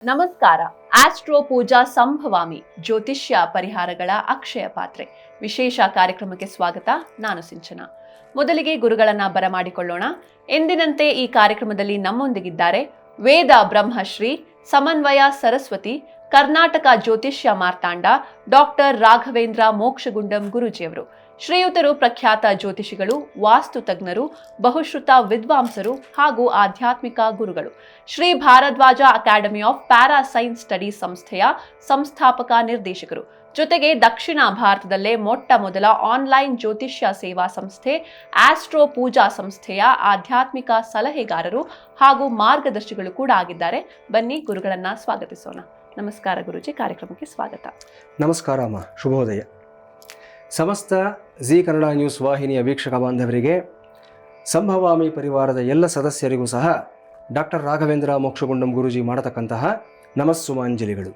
ನಮಸ್ಕಾರ. ಆಸ್ಟ್ರೋ ಪೂಜಾ ಸಂಭವಾಮಿ ಜ್ಯೋತಿಷ್ಯ ಪರಿಹಾರಗಳ ಅಕ್ಷಯ ಪಾತ್ರೆ ವಿಶೇಷ ಕಾರ್ಯಕ್ರಮಕ್ಕೆ ಸ್ವಾಗತ. ನಾನು ಸಿಂಚನ. ಮೊದಲಿಗೆ ಗುರುಗಳನ್ನ ಬರಮಾಡಿಕೊಳ್ಳೋಣ. ಎಂದಿನಂತೆ ಈ ಕಾರ್ಯಕ್ರಮದಲ್ಲಿ ನಮ್ಮೊಂದಿಗಿದ್ದಾರೆ ವೇದ ಬ್ರಹ್ಮಶ್ರೀ ಸಮನ್ವಯ ಸರಸ್ವತಿ ಕರ್ನಾಟಕ ಜ್ಯೋತಿಷ್ಯ ಮಾರ್ತಾಂಡ ಡಾಕ್ಟರ್ ರಾಘವೇಂದ್ರ ಮೋಕ್ಷಗುಂಡಂ ಗುರೂಜಿಯವರು. ಶ್ರೀಯುತರು ಪ್ರಖ್ಯಾತ ಜ್ಯೋತಿಷಿಗಳು, ವಾಸ್ತು ತಜ್ಞರು, ಬಹುಶ್ರುತ ವಿದ್ವಾಂಸರು ಹಾಗೂ ಆಧ್ಯಾತ್ಮಿಕ ಗುರುಗಳು. Shri Bharadwaj academy of para science studies ಸಂಸ್ಥೆಯ ಸಂಸ್ಥಾಪಕ ನಿರ್ದೇಶಕರು. ಜೊತೆಗೆ ದಕ್ಷಿಣ ಭಾರತದಲ್ಲೇ ಮೊಟ್ಟ ಮೊದಲ ಆನ್ಲೈನ್ ಜ್ಯೋತಿಷ್ಯ ಸೇವಾ ಸಂಸ್ಥೆ ಆಸ್ಟ್ರೋ ಪೂಜಾ ಸಂಸ್ಥೆಯ ಆಧ್ಯಾತ್ಮಿಕ ಸಲಹೆಗಾರರು ಹಾಗೂ ಮಾರ್ಗದರ್ಶಿಗಳು ಕೂಡ ಆಗಿದ್ದಾರೆ. ಬನ್ನಿ ಗುರುಗಳನ್ನ ಸ್ವಾಗತಿಸೋಣ. ನಮಸ್ಕಾರ ಗುರುಜಿ, ಕಾರ್ಯಕ್ರಮಕ್ಕೆ ಸ್ವಾಗತ. ನಮಸ್ಕಾರ ಅಮ್ಮ, ಶುಭೋದಯ. ಸಮಸ್ತ ಜಿ ಕನ್ನಡ ನ್ಯೂಸ್ ವಾಹಿನಿಯ ವೀಕ್ಷಕ ಬಾಂಧವರಿಗೆ, ಸಂಭವಾಮಿ ಪರಿವಾರದ ಎಲ್ಲ ಸದಸ್ಯರಿಗೂ ಸಹ ಡಾಕ್ಟರ್ ರಾಘವೇಂದ್ರ ಮೋಕ್ಷಗುಂಡಂ ಗುರೂಜಿ ಮಾಡತಕ್ಕಂತಹ ನಮಸ್ಸುಮಾಂಜಲಿಗಳು.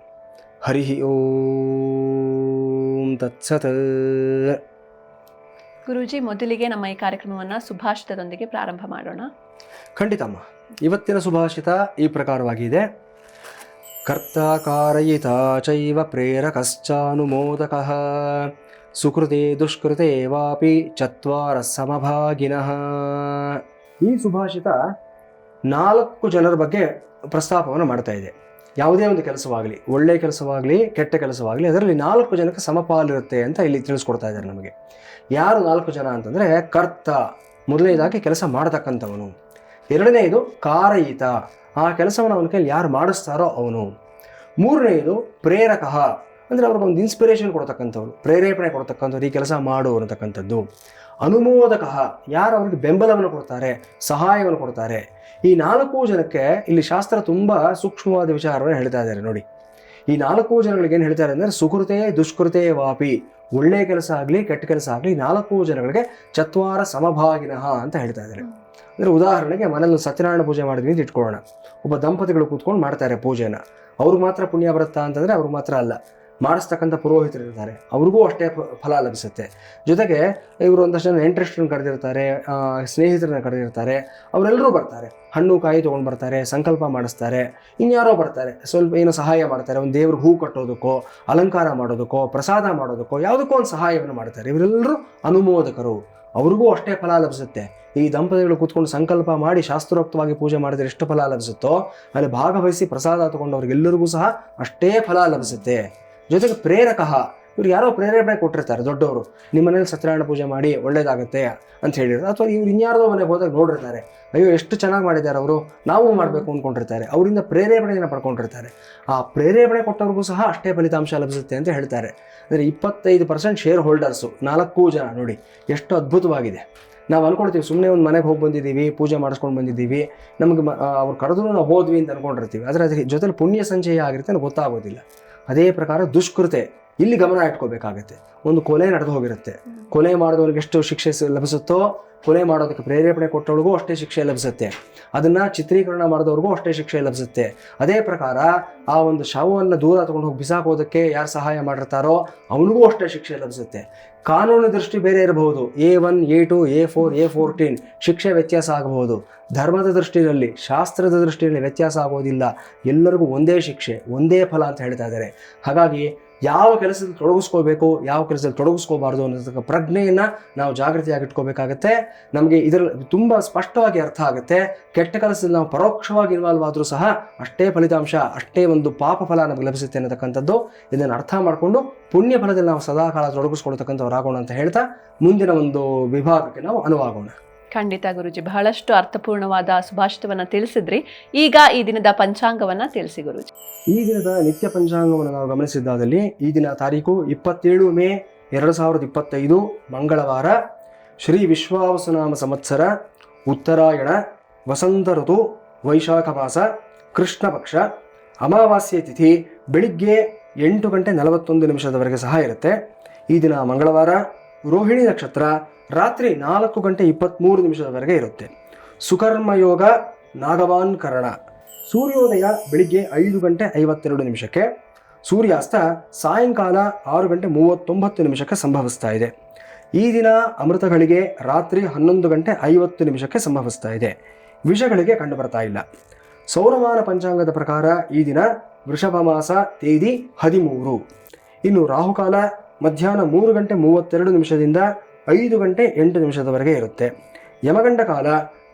ಹರಿ ಓಂ ತತ್ಸತ್. ಗುರೂಜಿ, ಮೊದಲಿಗೆ ನಮ್ಮ ಈ ಕಾರ್ಯಕ್ರಮವನ್ನು ಸುಭಾಷಿತದೊಂದಿಗೆ ಪ್ರಾರಂಭ ಮಾಡೋಣ. ಖಂಡಿತಮ್ಮ. ಇವತ್ತಿನ ಸುಭಾಷಿತ ಈ ಪ್ರಕಾರವಾಗಿದೆ. ಕರ್ತ ಕಾರಯಿತ ಚೈವ ಪ್ರೇರಕಶ್ಚಾನುಮೋದಕಃ ಸುಕೃತೆ ದುಷ್ಕೃತೆ ವಾಪಿ ಚತ್ವಾರ ಸಮಭಾಗಿನಃ. ಈ ಸುಭಾಷಿತ 4 ಜನರ ಬಗ್ಗೆ ಪ್ರಸ್ತಾಪವನ್ನು ಮಾಡ್ತಾ ಇದೆ. ಯಾವುದೇ ಒಂದು ಕೆಲಸವಾಗಲಿ, ಒಳ್ಳೆಯ ಕೆಲಸವಾಗಲಿ ಕೆಟ್ಟ ಕೆಲಸವಾಗಲಿ, ಅದರಲ್ಲಿ 4 ಜನಕ್ಕೆ ಸಮಪಾಲಿರುತ್ತೆ ಅಂತ ಇಲ್ಲಿ ತಿಳಿಸ್ಕೊಡ್ತಾ ಇದ್ದಾರೆ ನಮಗೆ. ಯಾರು 4 ಜನ ಅಂತಂದರೆ, ಕರ್ತ ಮೊದಲನೇದಾಗಿ ಕೆಲಸ ಮಾಡತಕ್ಕಂಥವನು, ಎರಡನೆಯದು ಕಾರಯಿತ ಆ ಕೆಲಸವನ್ನು ಅವನ ಕೈಯಲ್ಲಿ ಯಾರು ಮಾಡಿಸ್ತಾರೋ ಅವನು, ಮೂರನೆಯದು ಪ್ರೇರಕ ಅಂದರೆ ಅವ್ರಿಗೊಂದು ಇನ್ಸ್ಪಿರೇಷನ್ ಕೊಡ್ತಕ್ಕಂಥವ್ರು, ಪ್ರೇರೇಪಣೆ ಕೊಡ್ತಕ್ಕಂಥವ್ರು, ಈ ಕೆಲಸ ಮಾಡು ಅನ್ನತಕ್ಕಂಥದ್ದು. ಅನುಮೋದಕ ಯಾರು ಅವ್ರಿಗೆ ಬೆಂಬಲವನ್ನು ಕೊಡ್ತಾರೆ, ಸಹಾಯವನ್ನು ಕೊಡ್ತಾರೆ. ಈ 4 ಜನಕ್ಕೆ ಇಲ್ಲಿ ಶಾಸ್ತ್ರ ತುಂಬ ಸೂಕ್ಷ್ಮವಾದ ವಿಚಾರವನ್ನು ಹೇಳ್ತಾ ಇದ್ದಾರೆ ನೋಡಿ. ಈ 4 ಜನಗಳಿಗೆ ಏನು ಹೇಳ್ತಾರೆ ಅಂದರೆ, ಸುಕೃತೆ ದುಷ್ಕೃತೆ ವಾಪಿ, ಒಳ್ಳೆಯ ಕೆಲಸ ಆಗಲಿ ಕೆಟ್ಟ ಕೆಲಸ ಆಗಲಿ 4 ಜನಗಳಿಗೆ ಚತ್ವಾರ ಸಮಭಾಗಿನಃ ಅಂತ ಹೇಳ್ತಾ ಇದ್ದಾರೆ. ಅಂದರೆ ಉದಾಹರಣೆಗೆ ಮನೇಲಿ ಸತ್ಯನಾರಾಯಣ ಪೂಜೆ ಮಾಡಿದ್ವಿ ಅಂತ ಇಟ್ಕೊಳ್ಳೋಣ. ಒಬ್ಬ ದಂಪತಿಗಳು ಕೂತ್ಕೊಂಡು ಮಾಡ್ತಾರೆ ಪೂಜೆನ. ಅವ್ರಿಗೆ ಮಾತ್ರ ಪುಣ್ಯ ಬರುತ್ತಾ ಅಂತಂದರೆ ಅವ್ರಿಗೆ ಮಾತ್ರ ಅಲ್ಲ, ಮಾಡಿಸ್ತಕ್ಕಂಥ ಪುರೋಹಿತರು ಇರ್ತಾರೆ, ಅವ್ರಿಗೂ ಅಷ್ಟೇ ಫಲ ಲಭಿಸುತ್ತೆ. ಜೊತೆಗೆ ಇವರು ಒಂದಷ್ಟು ಜನ ಇಂಟ್ರೆಸ್ಟನ್ನು ಕರೆದಿರ್ತಾರೆ, ಸ್ನೇಹಿತರನ್ನ ಕರೆದಿರ್ತಾರೆ, ಅವರೆಲ್ಲರೂ ಬರ್ತಾರೆ, ಹಣ್ಣು ಕಾಯಿ ತೊಗೊಂಡು ಬರ್ತಾರೆ, ಸಂಕಲ್ಪ ಮಾಡಿಸ್ತಾರೆ, ಇನ್ಯಾರೋ ಬರ್ತಾರೆ, ಸ್ವಲ್ಪ ಏನೋ ಸಹಾಯ ಮಾಡ್ತಾರೆ, ಒಂದು ದೇವ್ರಿಗೆ ಹೂ ಕಟ್ಟೋದಕ್ಕೋ ಅಲಂಕಾರ ಮಾಡೋದಕ್ಕೋ ಪ್ರಸಾದ ಮಾಡೋದಕ್ಕೋ ಯಾವುದಕ್ಕೋ ಒಂದು ಸಹಾಯವನ್ನು ಮಾಡ್ತಾರೆ. ಇವರೆಲ್ಲರೂ ಅನುಮೋದಕರು, ಅವ್ರಿಗೂ ಅಷ್ಟೇ ಫಲ ಲಭಿಸುತ್ತೆ. ಈ ದಂಪತಿಗಳು ಕೂತ್ಕೊಂಡು ಸಂಕಲ್ಪ ಮಾಡಿ ಶಾಸ್ತ್ರೋಕ್ತವಾಗಿ ಪೂಜೆ ಮಾಡಿದರೆ ಎಷ್ಟು ಫಲ ಲಭಿಸುತ್ತೋ, ಅಲ್ಲಿ ಭಾಗವಹಿಸಿ ಪ್ರಸಾದ ತಗೊಂಡವ್ರಿಗೆಲ್ಲರಿಗೂ ಸಹ ಅಷ್ಟೇ ಫಲ ಲಭಿಸುತ್ತೆ. ಜೊತೆಗೆ ಪ್ರೇರಕ, ಇವ್ರು ಯಾರೋ ಪ್ರೇರೇಪಣೆ ಕೊಟ್ಟಿರ್ತಾರೆ ದೊಡ್ಡವರು, ನಿಮ್ಮ ಮನೇಲಿ ಸತ್ಯನಾರಾಯಣ ಪೂಜೆ ಮಾಡಿ ಒಳ್ಳೇದಾಗುತ್ತೆ ಅಂತ ಹೇಳಿರ್ತಾರೆ. ಅಥವಾ ಇವ್ರು ಇನ್ಯಾರ್ದೋ ಮನೆಗೆ ಹೋದಾಗ ನೋಡಿರ್ತಾರೆ, ಅಯ್ಯೋ ಎಷ್ಟು ಚೆನ್ನಾಗಿ ಮಾಡಿದ್ದಾರೆ ಅವರು, ನಾವು ಮಾಡಬೇಕು ಅಂದ್ಕೊಂಡಿರ್ತಾರೆ, ಅವರಿಂದ ಪ್ರೇರೇಪಣೆಯನ್ನು ಪಡ್ಕೊಂಡಿರ್ತಾರೆ. ಆ ಪ್ರೇರೇಪಣೆ ಕೊಟ್ಟವ್ರಿಗೂ ಸಹ ಅಷ್ಟೇ ಫಲಿತಾಂಶ ಲಭಿಸುತ್ತೆ ಅಂತ ಹೇಳ್ತಾರೆ. ಅಂದರೆ 25% ಶೇರ್ ಹೋಲ್ಡರ್ಸು 4 ಜನ ನೋಡಿ, ಎಷ್ಟು ಅದ್ಭುತವಾಗಿದೆ. ನಾವು ಅಂದ್ಕೊಳ್ತೀವಿ ಸುಮ್ಮನೆ ಒಂದು ಮನೆಗೆ ಹೋಗಿ ಬಂದಿದ್ದೀವಿ, ಪೂಜೆ ಮಾಡಿಸ್ಕೊಂಡು ಬಂದಿದ್ದೀವಿ, ನಮಗೆ ಅವ್ರು ಕರೆದ್ರು ನಾವು ಹೋದ್ವಿ ಅಂತ ಅಂದ್ಕೊಂಡಿರ್ತೀವಿ. ಆದರೆ ಅದ್ರ ಜೊತೆಲಿ ಪುಣ್ಯ ಸಂಚಯ ಆಗಿರುತ್ತೆ ಅಂತ ಗೊತ್ತಾಗೋದಿಲ್ಲ. ಅದೇ ಪ್ರಕಾರ ದುಷ್ಕೃತೆ, ಇಲ್ಲಿ ಗಮನ ಇಟ್ಕೋಬೇಕಾಗತ್ತೆ. ಒಂದು ಕೊಲೆ ನಡೆದು ಹೋಗಿರುತ್ತೆ, ಕೊಲೆ ಮಾಡಿದವ್ರಿಗೆ ಎಷ್ಟು ಶಿಕ್ಷೆ ಲಭಿಸುತ್ತೋ, ಕೊಲೆ ಮಾಡೋದಕ್ಕೆ ಪ್ರೇರೇಪಣೆ ಕೊಟ್ಟವ್ರಿಗೂ ಅಷ್ಟೇ ಶಿಕ್ಷೆ ಲಭಿಸುತ್ತೆ. ಅದನ್ನು ಚಿತ್ರೀಕರಣ ಮಾಡಿದವ್ರಿಗೂ ಅಷ್ಟೇ ಶಿಕ್ಷೆ ಲಭಿಸುತ್ತೆ. ಅದೇ ಪ್ರಕಾರ ಆ ಒಂದು ಶವವನ್ನು ದೂರ ತೊಗೊಂಡು ಹೋಗಿ ಬಿಸಾಕೋದಕ್ಕೆ ಯಾರು ಸಹಾಯ ಮಾಡಿರ್ತಾರೋ ಅವನಿಗೂ ಅಷ್ಟೇ ಶಿಕ್ಷೆ ಲಭಿಸುತ್ತೆ. ಕಾನೂನು ದೃಷ್ಟಿ ಬೇರೆ ಇರಬಹುದು, A1, A2, A4, A14 ಶಿಕ್ಷೆ ವ್ಯತ್ಯಾಸ ಆಗಬಹುದು. ಧರ್ಮದ ದೃಷ್ಟಿಯಲ್ಲಿ, ಶಾಸ್ತ್ರದ ದೃಷ್ಟಿಯಲ್ಲಿ ವ್ಯತ್ಯಾಸ ಆಗೋದಿಲ್ಲ. ಎಲ್ಲರಿಗೂ ಒಂದೇ ಶಿಕ್ಷೆ, ಒಂದೇ ಫಲ ಅಂತ ಹೇಳ್ತಾ ಇದ್ದಾರೆ. ಹಾಗಾಗಿ ಯಾವ ಕೆಲಸದಲ್ಲಿ ತೊಡಗಿಸ್ಕೋಬೇಕು, ಯಾವ ಕೆಲಸದಲ್ಲಿ ತೊಡಗಿಸ್ಕೋಬಾರ್ದು ಅನ್ನೋದಕ್ಕೆ ಪ್ರಜ್ಞೆಯನ್ನು ನಾವು ಜಾಗೃತಿಯಾಗಿಟ್ಕೋಬೇಕಾಗತ್ತೆ. ನಮಗೆ ಇದರಲ್ಲಿ ತುಂಬ ಸ್ಪಷ್ಟವಾಗಿ ಅರ್ಥ ಆಗುತ್ತೆ. ಕೆಟ್ಟ ಕೆಲಸದಲ್ಲಿ ನಾವು ಪರೋಕ್ಷವಾಗಿ ಇನ್ವಾಲ್ವ್ ಆದರೂ ಸಹ ಅಷ್ಟೇ ಫಲಿತಾಂಶ, ಅಷ್ಟೇ ಒಂದು ಪಾಪ ಫಲ ನಮಗೆ ಲಭಿಸುತ್ತೆ ಅನ್ನತಕ್ಕಂಥದ್ದು. ಇದನ್ನು ಅರ್ಥ ಮಾಡಿಕೊಂಡು ಪುಣ್ಯ ಫಲದಲ್ಲಿ ನಾವು ಸದಾಕಾಲ ತೊಡಗಿಸ್ಕೊಳ್ತಕ್ಕಂಥವ್ರಾಗೋಣ ಅಂತ ಹೇಳ್ತಾ ಮುಂದಿನ ಒಂದು ವಿಭಾಗಕ್ಕೆ ನಾವು ಅನುವಾಗೋಣ. ಖಂಡಿತ ಗುರುಜಿ, ಬಹಳಷ್ಟು ಅರ್ಥಪೂರ್ಣವಾದ ಸುಭಾಷಿತವನ್ನ ತಿಳಿಸಿದ್ರಿ. ಈಗ ಈ ದಿನದ ಪಂಚಾಂಗವನ್ನ ತಿಳಿಸಿ ಗುರುಜಿ. ಈ ದಿನದ ನಿತ್ಯ ಪಂಚಾಂಗವನ್ನು ನಾವು ಗಮನಿಸಿದ್ದಾದಲ್ಲಿ, ಈ ದಿನ ತಾರೀಕು 27 ಮೇ 2025 ಮಂಗಳವಾರ, ಶ್ರೀ ವಿಶ್ವಾವಸುನಾಮ ಸಂವತ್ಸರ, ಉತ್ತರಾಯಣ, ವಸಂತ ಋತು, ವೈಶಾಖ ಮಾಸ, ಕೃಷ್ಣ ಪಕ್ಷ, ಅಮಾವಾಸ್ಯೆ ತಿಥಿ ಬೆಳಿಗ್ಗೆ 8:41 ಸಹ ಇರುತ್ತೆ. ಈ ದಿನ ಮಂಗಳವಾರ, ರೋಹಿಣಿ ನಕ್ಷತ್ರ ರಾತ್ರಿ 4:23 ಇರುತ್ತೆ. ಸುಕರ್ಮಯೋಗ, ನಾಗವಾನ್ ಕರ್ಣ. ಸೂರ್ಯೋದಯ ಬೆಳಿಗ್ಗೆ 5:52, ಸೂರ್ಯಾಸ್ತ ಸಾಯಂಕಾಲ 6:39 ಸಂಭವಿಸ್ತಾ ಇದೆ. ಈ ದಿನ ಅಮೃತಗಳಿಗೆ ರಾತ್ರಿ 11:50 ಸಂಭವಿಸ್ತಾ ಇದೆ. ವಿಷಗಳಿಗೆ ಕಂಡು ಬರ್ತಾ ಇಲ್ಲ. ಸೌರಮಾನ ಪಂಚಾಂಗದ ಪ್ರಕಾರ ಈ ದಿನ ವೃಷಭ ಮಾಸ ತೇದಿ 13. ಇನ್ನು ರಾಹುಕಾಲ ಮಧ್ಯಾಹ್ನ 3:32 5:08 ಇರುತ್ತೆ. ಯಮಗಂಡ ಕಾಲ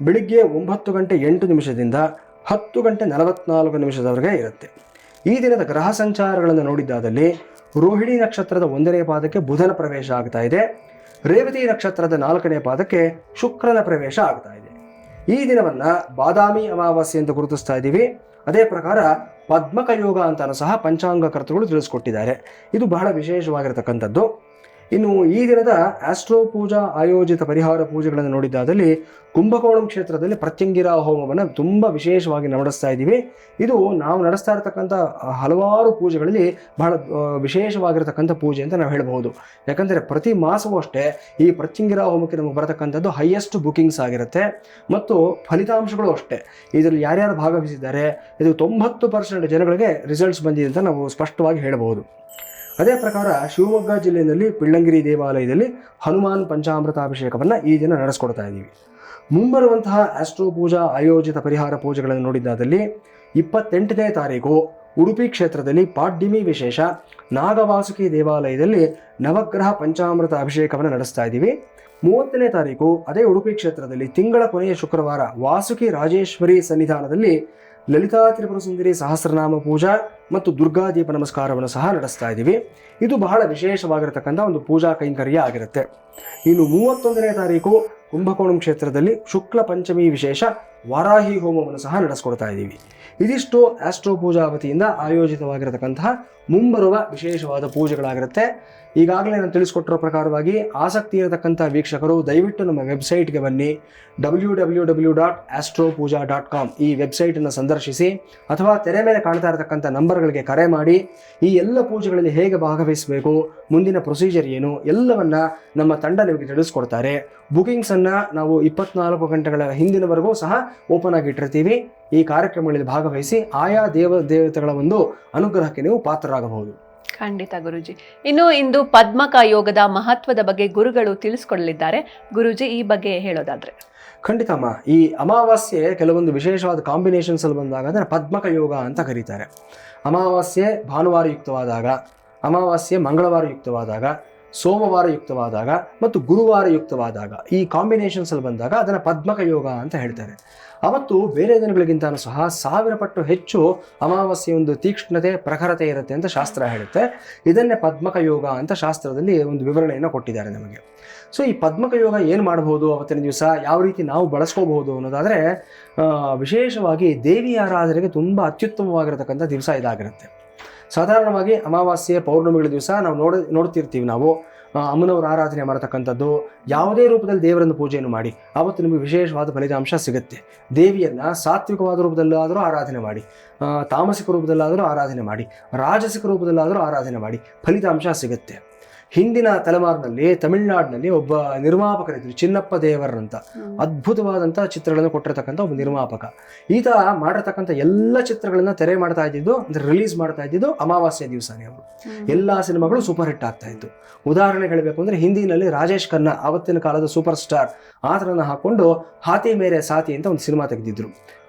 ಬೆಳಿಗ್ಗೆ 9:08 10:44 ಇರುತ್ತೆ. ಈ ದಿನದ ಗ್ರಹ ಸಂಚಾರಗಳನ್ನು ನೋಡಿದ್ದಾದಲ್ಲಿ ರೋಹಿಣಿ ನಕ್ಷತ್ರದ 1ನೇ ಪಾದಕ್ಕೆ ಬುಧನ ಪ್ರವೇಶ ಆಗ್ತಾ ಇದೆ. ರೇವತಿ ನಕ್ಷತ್ರದ 4ನೇ ಪಾದಕ್ಕೆ ಶುಕ್ರನ ಪ್ರವೇಶ ಆಗ್ತಾ ಇದೆ. ಈ ದಿನವನ್ನ ಬಾದಾಮಿ ಅಮಾವಾಸ್ಯೆ ಅಂತ ಗುರುತಿಸ್ತಾ ಇದ್ದೀವಿ. ಅದೇ ಪ್ರಕಾರ ಪದ್ಮಕ ಯೋಗ ಅಂತಾನು ಸಹ ಪಂಚಾಂಗ ಕರ್ತೃಗಳು ತಿಳಿಸ್ಕೊಟ್ಟಿದ್ದಾರೆ. ಇದು ಬಹಳ ವಿಶೇಷವಾಗಿರತಕ್ಕಂಥದ್ದು. ಇನ್ನು ಈ ದಿನದ ಆಸ್ಟ್ರೋ ಪೂಜಾ ಆಯೋಜಿತ ಪರಿಹಾರ ಪೂಜೆಗಳನ್ನು ನೋಡಿದ್ದಾದಲ್ಲಿ ಕುಂಭಕೋಣಂ ಕ್ಷೇತ್ರದಲ್ಲಿ ಪ್ರತ್ಯಂಗಿರಾ ಹೋಮವನ್ನು ತುಂಬ ವಿಶೇಷವಾಗಿ ನಡೆಸ್ತಾ ಇದ್ದೀವಿ. ಇದು ನಾವು ನಡೆಸ್ತಾ ಇರತಕ್ಕಂಥ ಹಲವಾರು ಪೂಜೆಗಳಲ್ಲಿ ಬಹಳ ವಿಶೇಷವಾಗಿರತಕ್ಕಂಥ ಪೂಜೆ ಅಂತ ನಾವು ಹೇಳಬಹುದು. ಯಾಕಂದರೆ ಪ್ರತಿ ಮಾಸವೂ ಅಷ್ಟೇ ಈ ಪ್ರತ್ಯಂಗಿರಾ ಹೋಮಕ್ಕೆ ನಮಗೆ ಬರತಕ್ಕಂಥದ್ದು ಹೈಯೆಸ್ಟ್ ಬುಕಿಂಗ್ಸ್ ಆಗಿರುತ್ತೆ. ಮತ್ತು ಫಲಿತಾಂಶಗಳು ಅಷ್ಟೇ. ಇದರಲ್ಲಿ ಯಾರ್ಯಾರು ಭಾಗವಹಿಸಿದ್ದಾರೆ ಇದು 90% ಜನಗಳಿಗೆ ರಿಸಲ್ಟ್ಸ್ ಬಂದಿದೆ ಅಂತ ನಾವು ಸ್ಪಷ್ಟವಾಗಿ ಹೇಳಬಹುದು. ಅದೇ ಪ್ರಕಾರ ಶಿವಮೊಗ್ಗ ಜಿಲ್ಲೆಯಲ್ಲಿ ಪಿಳ್ಳಂಗಿರಿ ದೇವಾಲಯದಲ್ಲಿ ಹನುಮಾನ್ ಪಂಚಾಮೃತಾಭಿಷೇಕವನ್ನು ಈ ದಿನ ನಡೆಸ್ಕೊಡ್ತಾ ಇದ್ದೀವಿ. ಮುಂಬರುವಂತಹ ಆಸ್ಟ್ರೋ ಪೂಜಾ ಆಯೋಜಿತ ಪರಿಹಾರ ಪೂಜೆಗಳನ್ನು ನೋಡಿದ್ದಾದಲ್ಲಿ 28ನೇ ತಾರೀಕು ಉಡುಪಿ ಕ್ಷೇತ್ರದಲ್ಲಿ ಪಾಡ್ಯಮಿ ವಿಶೇಷ ನಾಗವಾಸುಕಿ ದೇವಾಲಯದಲ್ಲಿ ನವಗ್ರಹ ಪಂಚಾಮೃತ ಅಭಿಷೇಕವನ್ನು ನಡೆಸ್ತಾ ಇದ್ದೀವಿ. 30ನೇ ತಾರೀಕು ಅದೇ ಉಡುಪಿ ಕ್ಷೇತ್ರದಲ್ಲಿ ತಿಂಗಳ ಕೊನೆಯ ಶುಕ್ರವಾರ ವಾಸುಕಿ ರಾಜೇಶ್ವರಿ ಸನ್ನಿಧಾನದಲ್ಲಿ ಲಲಿತಾ ತ್ರಿಪುರ ಸುಂದರಿ ಸಹಸ್ರನಾಮ ಪೂಜಾ ಮತ್ತು ದುರ್ಗಾದೀಪ ನಮಸ್ಕಾರವನ್ನು ಸಹ ನಡೆಸ್ತಾ ಇದ್ದೀವಿ. ಇದು ಬಹಳ ವಿಶೇಷವಾಗಿರತಕ್ಕಂಥ ಒಂದು ಪೂಜಾ ಕೈಂಕರ್ಯ ಆಗಿರುತ್ತೆ. ಇನ್ನು 31ನೇ ತಾರೀಕು ಕುಂಭಕೋಣಂ ಕ್ಷೇತ್ರದಲ್ಲಿ ಶುಕ್ಲ ಪಂಚಮಿ ವಿಶೇಷ ವಾರಾಹಿ ಹೋಮವನ್ನು ಸಹ ನಡೆಸ್ಕೊಡ್ತಾ ಇದ್ದೀವಿ. ಇದಿಷ್ಟು ಆಸ್ಟ್ರೋ ಪೂಜಾ ವತಿಯಿಂದ ಆಯೋಜಿತವಾಗಿರತಕ್ಕಂತಹ ಮುಂಬರುವ ವಿಶೇಷವಾದ ಪೂಜೆಗಳಾಗಿರುತ್ತೆ. ಈಗಾಗಲೇ ನಾನು ತಿಳಿಸ್ಕೊಟ್ಟಿರೋ ಪ್ರಕಾರವಾಗಿ ಆಸಕ್ತಿ ಇರತಕ್ಕಂಥ ವೀಕ್ಷಕರು ದಯವಿಟ್ಟು ನಮ್ಮ ವೆಬ್ಸೈಟ್ಗೆ ಬನ್ನಿ. www.astropuja.com ಈ ವೆಬ್ಸೈಟನ್ನು ಸಂದರ್ಶಿಸಿ ಅಥವಾ ತೆರೆ ಮೇಲೆ ಕಾಣ್ತಾ ಇರತಕ್ಕಂಥ ನಂಬರ್ಗಳಿಗೆ ಕರೆ ಮಾಡಿ ಈ ಎಲ್ಲ ಪೂಜೆಗಳಲ್ಲಿ ಹೇಗೆ ಭಾಗವಹಿಸಬೇಕು, ಮುಂದಿನ ಪ್ರೊಸೀಜರ್ ಏನು ಎಲ್ಲವನ್ನ ನಮ್ಮ ತಂಡ ನಿಮಗೆ ತಿಳಿಸ್ಕೊಡ್ತಾರೆ. ಬುಕಿಂಗ್ಸನ್ನು ನಾವು 24 ಗಂಟೆಗಳ ಹಿಂದಿನವರೆಗೂ ಸಹ ಓಪನ್ ಆಗಿ ಇಟ್ಟಿರ್ತೀವಿ. ಈ ಕಾರ್ಯಕ್ರಮಗಳಲ್ಲಿ ಭಾಗವಹಿಸಿ ಆಯಾ ದೇವತೆಗಳ ಒಂದು ಅನುಗ್ರಹಕ್ಕೆ ನೀವು ಪಾತ್ರರಾಗಬಹುದು. ಖಂಡಿತ ಗುರುಜಿ. ಇನ್ನು ಇಂದು ಪದ್ಮಕ ಯೋಗದ ಮಹತ್ವದ ಬಗ್ಗೆ ಗುರುಗಳು ತಿಳಿಸ್ಕೊಡಲಿದ್ದಾರೆ. ಗುರುಜಿ, ಈ ಬಗ್ಗೆ ಹೇಳೋದಾದ್ರೆ? ಖಂಡಿತಮ್ಮ. ಈ ಅಮಾವಾಸ್ಯೆ ಕೆಲವೊಂದು ವಿಶೇಷವಾದ ಕಾಂಬಿನೇಷನ್ಸ್ ಅಲ್ಲಿ ಬಂದಾಗ ಅದನ್ನು ಪದ್ಮಕ ಯೋಗ ಅಂತ ಕರೀತಾರೆ. ಅಮಾವಾಸ್ಯೆ ಭಾನುವಾರ ಯುಕ್ತವಾದಾಗ, ಅಮಾವಾಸ್ಯೆ ಮಂಗಳವಾರ ಯುಕ್ತವಾದಾಗ, ಸೋಮವಾರ ಯುಕ್ತವಾದಾಗ ಮತ್ತು ಗುರುವಾರ ಯುಕ್ತವಾದಾಗ ಈ ಕಾಂಬಿನೇಷನ್ಸ್ ಅಲ್ಲಿ ಬಂದಾಗ ಅದನ್ನು ಪದ್ಮಕ ಯೋಗ ಅಂತ ಹೇಳ್ತಾರೆ. ಅವತ್ತು ಬೇರೆ ದಿನಗಳಿಗಿಂತಲೂ ಸಹ 1000 ಪಟ್ಟು ಹೆಚ್ಚು ಅಮಾವಾಸ್ಯೆ ಒಂದು ತೀಕ್ಷ್ಣತೆ ಪ್ರಖರತೆ ಇರುತ್ತೆ ಅಂತ ಶಾಸ್ತ್ರ ಹೇಳುತ್ತೆ. ಇದನ್ನೇ ಪದ್ಮಕ ಯೋಗ ಅಂತ ಶಾಸ್ತ್ರದಲ್ಲಿ ಒಂದು ವಿವರಣೆಯನ್ನು ಕೊಟ್ಟಿದ್ದಾರೆ ನಮಗೆ. ಸೊ ಈ ಪದ್ಮಕ ಯೋಗ ಏನು ಮಾಡಬಹುದು ಅವತ್ತಿನ ದಿವಸ, ಯಾವ ರೀತಿ ನಾವು ಬಳಸ್ಕೋಬಹುದು ಅನ್ನೋದಾದರೆ ವಿಶೇಷವಾಗಿ ದೇವಿ ಆರಾಧನೆಗೆ ತುಂಬ ಅತ್ಯುತ್ತಮವಾಗಿರತಕ್ಕಂಥ ದಿವಸ ಇದಾಗಿರುತ್ತೆ. ಸಾಧಾರಣವಾಗಿ ಅಮಾವಾಸ್ಯೆ ಪೌರ್ಣಮಿಗಳ ದಿವಸ ನಾವು ನೋಡ್ತಿರ್ತೀವಿ ನಾವು ಅಮ್ಮನವರ ಆರಾಧನೆ ಮಾಡತಕ್ಕಂಥದ್ದು. ಯಾವುದೇ ರೂಪದಲ್ಲಿ ದೇವರನ್ನು ಪೂಜೆಯನ್ನು ಮಾಡಿ ಆವತ್ತು ನಿಮಗೆ ವಿಶೇಷವಾದ ಫಲಿತಾಂಶ ಸಿಗುತ್ತೆ. ದೇವಿಯನ್ನು ಸಾತ್ವಿಕವಾದ ರೂಪದಲ್ಲಾದರೂ ಆರಾಧನೆ ಮಾಡಿ, ತಾಮಸಿಕ ರೂಪದಲ್ಲಾದರೂ ಆರಾಧನೆ ಮಾಡಿ, ರಾಜಸಿಕ ರೂಪದಲ್ಲಾದರೂ ಆರಾಧನೆ ಮಾಡಿ, ಫಲಿತಾಂಶ ಸಿಗುತ್ತೆ. ಹಿಂದಿನ ತಲೆಮಾರಿನಲ್ಲಿ ತಮಿಳುನಾಡಿನಲ್ಲಿ ಒಬ್ಬ ನಿರ್ಮಾಪಕರಿದ್ರು, ಚಿನ್ನಪ್ಪ ದೇವರಂತ. ಅದ್ಭುತವಾದಂಥ ಚಿತ್ರಗಳನ್ನು ಕೊಟ್ಟಿರತಕ್ಕಂಥ ಒಬ್ಬ ನಿರ್ಮಾಪಕ. ಈತ ಮಾಡಿರ್ತಕ್ಕಂಥ ಎಲ್ಲ ಚಿತ್ರಗಳನ್ನ ತೆರೆ ಮಾಡ್ತಾ ಇದ್ದಿದ್ದು, ಅಂದರೆ ರಿಲೀಸ್ ಮಾಡ್ತಾ ಇದ್ದಿದ್ದು ಅಮಾವಾಸ್ಯೆ ದಿವಸನೇ. ಅವರು ಎಲ್ಲ ಸಿನಿಮಾಗಳು ಸೂಪರ್ ಹಿಟ್ ಆಗ್ತಾ ಇತ್ತು. ಉದಾಹರಣೆ ಹೇಳಬೇಕು ಅಂದರೆ ಹಿಂದಿನಲ್ಲಿ ರಾಜೇಶ್ ಖನ್ನಾ, ಆವತ್ತಿನ ಕಾಲದ ಸೂಪರ್ ಸ್ಟಾರ್, ಆತನನ್ನು ಹಾಕೊಂಡು ಹಾತಿ ಮೇರೆ ಸಾತಿ ಅಂತ ಒಂದು ಸಿನಿಮಾ ತೆಗೆದಿದ್ರು.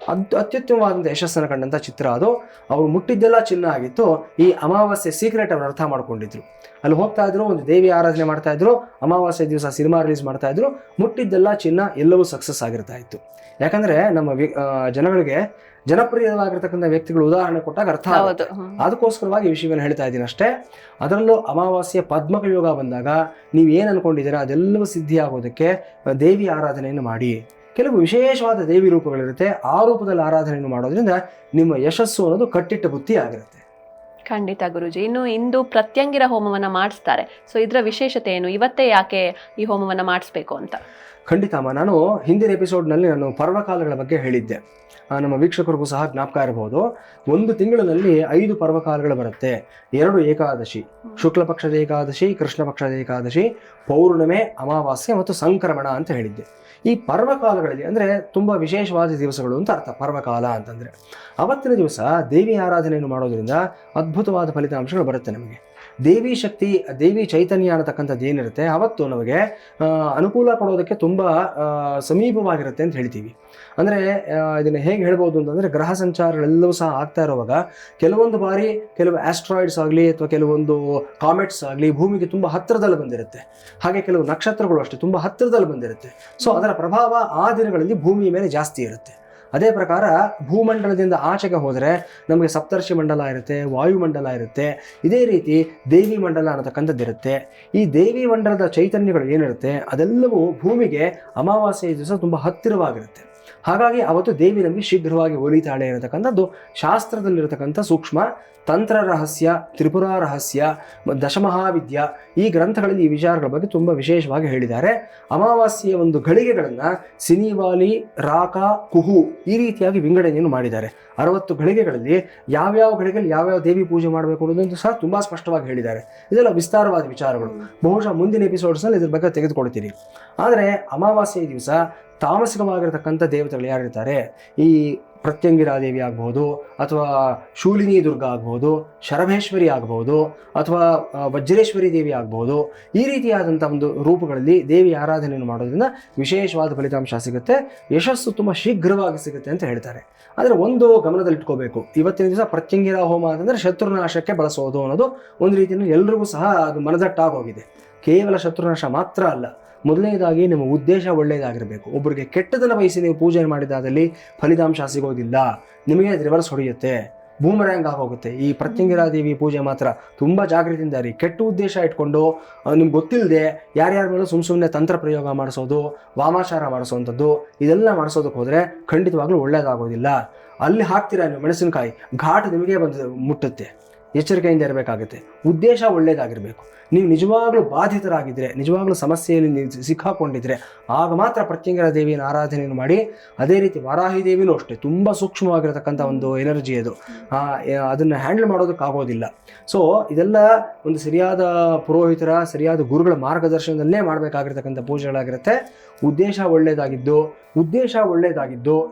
ಅತ್ಯುತ್ತಮವಾದಂಥ ಯಶಸ್ಸನ್ನು ಕಂಡಂಥ ಚಿತ್ರ ಅದು. ಅವರು ಮುಟ್ಟಿದ್ದೆಲ್ಲ ಚಿನ್ನ ಆಗಿತ್ತು. ಈ ಅಮಾವಾಸ್ಯೆ ಸೀಕ್ರೆಟ್ ಅವರು ಅರ್ಥ ಮಾಡ್ಕೊಂಡಿದ್ರು. ಅಲ್ಲಿ ಹೋಗ್ತಾ ಇದ್ರು, ಒಂದು ದೇವಿ ಆರಾಧನೆ ಮಾಡ್ತಾ ಇದ್ರು, ಅಮಾವಾಸ್ಯೆ ದಿವಸ ಸಿನಿಮಾ ರಿಲೀಸ್ ಮಾಡ್ತಾ ಇದ್ರು, ಮುಟ್ಟಿದ್ದೆಲ್ಲ ಚಿನ್ನ, ಎಲ್ಲವೂ ಸಕ್ಸಸ್ ಆಗಿರ್ತಾ ಇತ್ತು. ಯಾಕಂದ್ರೆ ನಮ್ಮ ಜನಗಳಿಗೆ ಜನಪ್ರಿಯವಾಗಿರ್ತಕ್ಕಂಥ ವ್ಯಕ್ತಿಗಳು ಉದಾಹರಣೆ ಕೊಟ್ಟಾಗ ಅರ್ಥ ಆಗುತ್ತೆ. ಅದಕ್ಕೋಸ್ಕರವಾಗಿ ಈ ವಿಷಯವನ್ನು ಹೇಳ್ತಾ ಇದ್ದೀನಿ ಅಷ್ಟೇ. ಅದರಲ್ಲೂ ಅಮಾವಾಸ್ಯೆ ಪದ್ಮಕ ಯೋಗ ಬಂದಾಗ ನೀವು ಏನು ಅನ್ಕೊಂಡಿದ್ದೀರಾ ಅದೆಲ್ಲವೂ ಸಿದ್ಧಿ ಆಗೋದಕ್ಕೆ ದೇವಿ ಆರಾಧನೆಯನ್ನು ಮಾಡಿ. ಕೆಲವು ವಿಶೇಷವಾದ ದೇವಿ ರೂಪಗಳಿರುತ್ತೆ, ಆ ರೂಪದಲ್ಲಿ ಆರಾಧನೆಯನ್ನು ಮಾಡೋದ್ರಿಂದ ನಿಮ್ಮ ಯಶಸ್ಸು ಅನ್ನೋದು ಕಟ್ಟಿಟ್ಟ ಬುತ್ತಿ ಆಗಿರುತ್ತೆ. ಖಂಡಿತ ಗುರುಜಿ. ಇನ್ನು ಇಂದು ಪ್ರತ್ಯಂಗಿರ ಹೋಮವನ್ನು ಮಾಡಿಸ್ತಾರೆ. ಸೊ ಇದರ ವಿಶೇಷತೆ ಏನು? ಇವತ್ತೇ ಯಾಕೆ ಈ ಹೋಮವನ್ನು ಮಾಡಿಸ್ಬೇಕು ಅಂತ? ಖಂಡಿತಮ್ಮ. ನಾನು ಹಿಂದಿನ ಎಪಿಸೋಡ್ನಲ್ಲಿ ನಾನು ಪರ್ವಕಾಲಗಳ ಬಗ್ಗೆ ಹೇಳಿದ್ದೆ. ನಮ್ಮ ವೀಕ್ಷಕರಿಗೂ ಸಹ ಜ್ಞಾಪಕ ಇರಬಹುದು. ಒಂದು ತಿಂಗಳಿನಲ್ಲಿ 5 ಪರ್ವಕಾಲಗಳು ಬರುತ್ತೆ. 2 ಏಕಾದಶಿ, ಶುಕ್ಲ ಪಕ್ಷದ ಏಕಾದಶಿ, ಕೃಷ್ಣ ಪಕ್ಷದ ಏಕಾದಶಿ, ಪೌರ್ಣಿಮೆ, ಅಮಾವಾಸ್ಯೆ ಮತ್ತು ಸಂಕ್ರಮಣ ಅಂತ ಹೇಳಿದ್ದೆ. ಈ ಪರ್ವಕಾಲಗಳಲ್ಲಿ ಅಂದರೆ ತುಂಬ ವಿಶೇಷವಾದ ದಿವಸಗಳು ಅಂತ ಅರ್ಥ. ಪರ್ವಕಾಲ ಅಂತಂದರೆ ಅವತ್ತಿನ ದಿವಸ ದೇವಿ ಆರಾಧನೆಯನ್ನು ಮಾಡೋದ್ರಿಂದ ಅದ್ಭುತವಾದ ಫಲಿತಾಂಶಗಳು ಬರುತ್ತೆ ನಮಗೆ. ದೇವಿ ಶಕ್ತಿ, ದೇವಿ ಚೈತನ್ಯ ಅನ್ನತಕ್ಕಂಥದ್ದು ಏನಿರುತ್ತೆ ಅವತ್ತು ನಮಗೆ ಅನುಕೂಲ ಕೊಡೋದಕ್ಕೆ ತುಂಬ ಸಮೀಪವಾಗಿರುತ್ತೆ ಅಂತ ಹೇಳ್ತೀವಿ. ಅಂದರೆ ಇದನ್ನು ಹೇಗೆ ಹೇಳ್ಬೋದು ಅಂತಂದರೆ, ಗ್ರಹ ಸಂಚಾರಗಳೆಲ್ಲವೂ ಸಹ ಆಗ್ತಾ ಇರುವಾಗ ಕೆಲವೊಂದು ಬಾರಿ ಕೆಲವು ಆಸ್ಟ್ರಾಯ್ಡ್ಸ್ ಆಗಲಿ ಅಥವಾ ಕೆಲವೊಂದು ಕಾಮೆಟ್ಸ್ ಆಗಲಿ ಭೂಮಿಗೆ ತುಂಬ ಹತ್ತಿರದಲ್ಲಿ ಬಂದಿರುತ್ತೆ. ಹಾಗೆ ಕೆಲವು ನಕ್ಷತ್ರಗಳು ಅಷ್ಟೇ ತುಂಬ ಹತ್ತಿರದಲ್ಲಿ ಬಂದಿರುತ್ತೆ. ಸೊ ಅದರ ಪ್ರಭಾವ ಆ ದಿನಗಳಲ್ಲಿ ಭೂಮಿಯ ಮೇಲೆ ಜಾಸ್ತಿ ಇರುತ್ತೆ. ಅದೇ ಪ್ರಕಾರ ಭೂಮಂಡಲದಿಂದ ಆಚೆಗೆ ಹೋದರೆ ನಮಗೆ ಸಪ್ತರ್ಷಿ ಮಂಡಲ ಇರುತ್ತೆ, ವಾಯುಮಂಡಲ ಇರುತ್ತೆ, ಇದೇ ರೀತಿ ದೇವಿ ಮಂಡಲ ಅನ್ನತಕ್ಕಂಥದ್ದಿರುತ್ತೆ. ಈ ದೇವಿ ಮಂಡಲದ ಚೈತನ್ಯಗಳು ಏನಿರುತ್ತೆ ಅದೆಲ್ಲವೂ ಭೂಮಿಗೆ ಅಮಾವಾಸ್ಯೆಯ ದಿವಸ ತುಂಬ ಹತ್ತಿರವಾಗಿರುತ್ತೆ. ಹಾಗಾಗಿ ಅವತ್ತು ದೇವಿ ನಮಗೆ ಶೀಘ್ರವಾಗಿ ಒಲಿತಾಳೆ ಅನ್ನತಕ್ಕಂಥದ್ದು ಶಾಸ್ತ್ರದಲ್ಲಿರತಕ್ಕಂಥ ಸೂಕ್ಷ್ಮ ತಂತ್ರ ರಹಸ್ಯ, ತ್ರಿಪುರ ರಹಸ್ಯ, ದಶಮಹಾವಿದ್ಯ ಈ ಗ್ರಂಥಗಳಲ್ಲಿ ಈ ವಿಚಾರಗಳ ಬಗ್ಗೆ ತುಂಬ ವಿಶೇಷವಾಗಿ ಹೇಳಿದ್ದಾರೆ. ಅಮಾವಾಸ್ಯೆಯ ಒಂದು ಘಳಿಗೆಗಳನ್ನು ಸಿನಿವಾಲಿ, ರಾಕ, ಕುಹು ಈ ರೀತಿಯಾಗಿ ವಿಂಗಡಣೆಯನ್ನು ಮಾಡಿದ್ದಾರೆ. 60 ಘಳಿಗೆಗಳಲ್ಲಿ ಯಾವ್ಯಾವ ಘಳಿಗೆಯಲ್ಲಿ ಯಾವ್ಯಾವ ದೇವಿ ಪೂಜೆ ಮಾಡಬೇಕು ಅನ್ನೋದಂತೂ ಸಹ ತುಂಬ ಸ್ಪಷ್ಟವಾಗಿ ಹೇಳಿದ್ದಾರೆ. ಇದೆಲ್ಲ ವಿಸ್ತಾರವಾದ ವಿಚಾರಗಳು. ಬಹುಶಃ ಮುಂದಿನ ಎಪಿಸೋಡ್ಸ್ನಲ್ಲಿ ಇದ್ರ ಬಗ್ಗೆ ತೆಗೆದುಕೊಳ್ತೀನಿ. ಆದರೆ ಅಮಾವಾಸ್ಯೆಯ ದಿವಸ ತಾಮಸಿಕವಾಗಿರತಕ್ಕಂಥ ದೇವತೆಗಳು ಯಾರಿರ್ತಾರೆ, ಈ ಪ್ರತ್ಯಂಗಿರಾದೇವಿ ಆಗ್ಬೋದು, ಅಥವಾ ಶೂಲಿನಿ ದುರ್ಗ ಆಗ್ಬೋದು, ಶರಭೇಶ್ವರಿ ಆಗ್ಬೋದು, ಅಥವಾ ವಜ್ರೇಶ್ವರಿ ದೇವಿ ಆಗ್ಬೋದು, ಈ ರೀತಿಯಾದಂಥ ಒಂದು ರೂಪಗಳಲ್ಲಿ ದೇವಿ ಆರಾಧನೆಯನ್ನು ಮಾಡೋದ್ರಿಂದ ವಿಶೇಷವಾದ ಫಲಿತಾಂಶ ಸಿಗುತ್ತೆ, ಯಶಸ್ಸು ತುಂಬ ಶೀಘ್ರವಾಗಿ ಸಿಗುತ್ತೆ ಅಂತ ಹೇಳ್ತಾರೆ. ಆದರೆ ಒಂದು ಗಮನದಲ್ಲಿಟ್ಕೋಬೇಕು, ಇವತ್ತಿನ ದಿವಸ ಪ್ರತ್ಯಂಗಿರ ಹೋಮ ಅಂತಂದರೆ ಶತ್ರುನಾಶಕ್ಕೆ ಬಳಸೋದು ಅನ್ನೋದು ಒಂದು ರೀತಿಯಲ್ಲಿ ಎಲ್ರಿಗೂ ಸಹ ಅದು ಮನದಟ್ಟಾಗೋಗಿದೆ. ಕೇವಲ ಶತ್ರುನಾಶ ಮಾತ್ರ ಅಲ್ಲ, ಮೊದಲನೇದಾಗಿ ನಿಮ್ಮ ಉದ್ದೇಶ ಒಳ್ಳೆಯದಾಗಿರಬೇಕು. ಒಬ್ಬರಿಗೆ ಕೆಟ್ಟದನ್ನು ಬಯಸಿ ನೀವು ಪೂಜೆ ಮಾಡಿದಾದಲ್ಲಿ ಫಲಿತಾಂಶ ಸಿಗೋದಿಲ್ಲ, ನಿಮಗೆ ರಿವರ್ಸ್ ಹೊಡೆಯುತ್ತೆ, ಬೂಮರ್ಯಾಂಗ್ ಆಗೋಗುತ್ತೆ. ಈ ಪ್ರತ್ಯಂಗಿರಾದೇವಿ ಪೂಜೆ ಮಾತ್ರ ತುಂಬ ಜಾಗೃತಿಯಿಂದ ಇರಿ. ಕೆಟ್ಟ ಉದ್ದೇಶ ಇಟ್ಕೊಂಡು ನಿಮ್ಗೆ ಗೊತ್ತಿಲ್ಲದೆ ಯಾರ್ಯಾರ ಮೇಲೂ ಸುಮ್ಮನೆ ತಂತ್ರ ಪ್ರಯೋಗ ಮಾಡಿಸೋದು, ವಾಮಾಚಾರ ಮಾಡಿಸೋವಂಥದ್ದು ಇದೆಲ್ಲ ಮಾಡಿಸೋದಕ್ಕೆ ಹೋದರೆ ಖಂಡಿತವಾಗ್ಲೂ ಒಳ್ಳೆಯದಾಗೋದಿಲ್ಲ. ಅಲ್ಲಿ ಹಾಕ್ತೀರಾ ನೀವು ಮೆಣಸಿನಕಾಯಿ, ಘಾಟ್ ನಿಮಗೆ ಬಂದು ಮುಟ್ಟುತ್ತೆ. ಎಚ್ಚರಿಕೆಯಿಂದ ಇರಬೇಕಾಗುತ್ತೆ. ಉದ್ದೇಶ ಒಳ್ಳೆಯದಾಗಿರಬೇಕು. ನೀವು ನಿಜವಾಗ್ಲೂ ಬಾಧಿತರಾಗಿದ್ದರೆ, ನಿಜವಾಗ್ಲೂ ಸಮಸ್ಯೆಯಲ್ಲಿ ನೀವು ಸಿಕ್ಕಾಕೊಂಡಿದ್ರೆ ಆಗ ಮಾತ್ರ ಪ್ರತ್ಯಂಗಿರ ದೇವಿಯನ್ನು ಆರಾಧನೆಯನ್ನು ಮಾಡಿ. ಅದೇ ರೀತಿ ವಾರಾಹಿ ದೇವಿನೂ ಅಷ್ಟೇ, ತುಂಬ ಸೂಕ್ಷ್ಮವಾಗಿರತಕ್ಕಂಥ ಒಂದು ಎನರ್ಜಿ ಅದು, ಅದನ್ನು ಹ್ಯಾಂಡಲ್ ಮಾಡೋದಕ್ಕಾಗೋದಿಲ್ಲ. ಸೊ ಇದೆಲ್ಲ ಒಂದು ಸರಿಯಾದ ಪುರೋಹಿತರ, ಸರಿಯಾದ ಗುರುಗಳ ಮಾರ್ಗದರ್ಶನದಲ್ಲೇ ಮಾಡಬೇಕಾಗಿರ್ತಕ್ಕಂಥ ಪೂಜೆಗಳಾಗಿರುತ್ತೆ. ಉದ್ದೇಶ ಒಳ್ಳೆಯದಾಗಿದ್ದು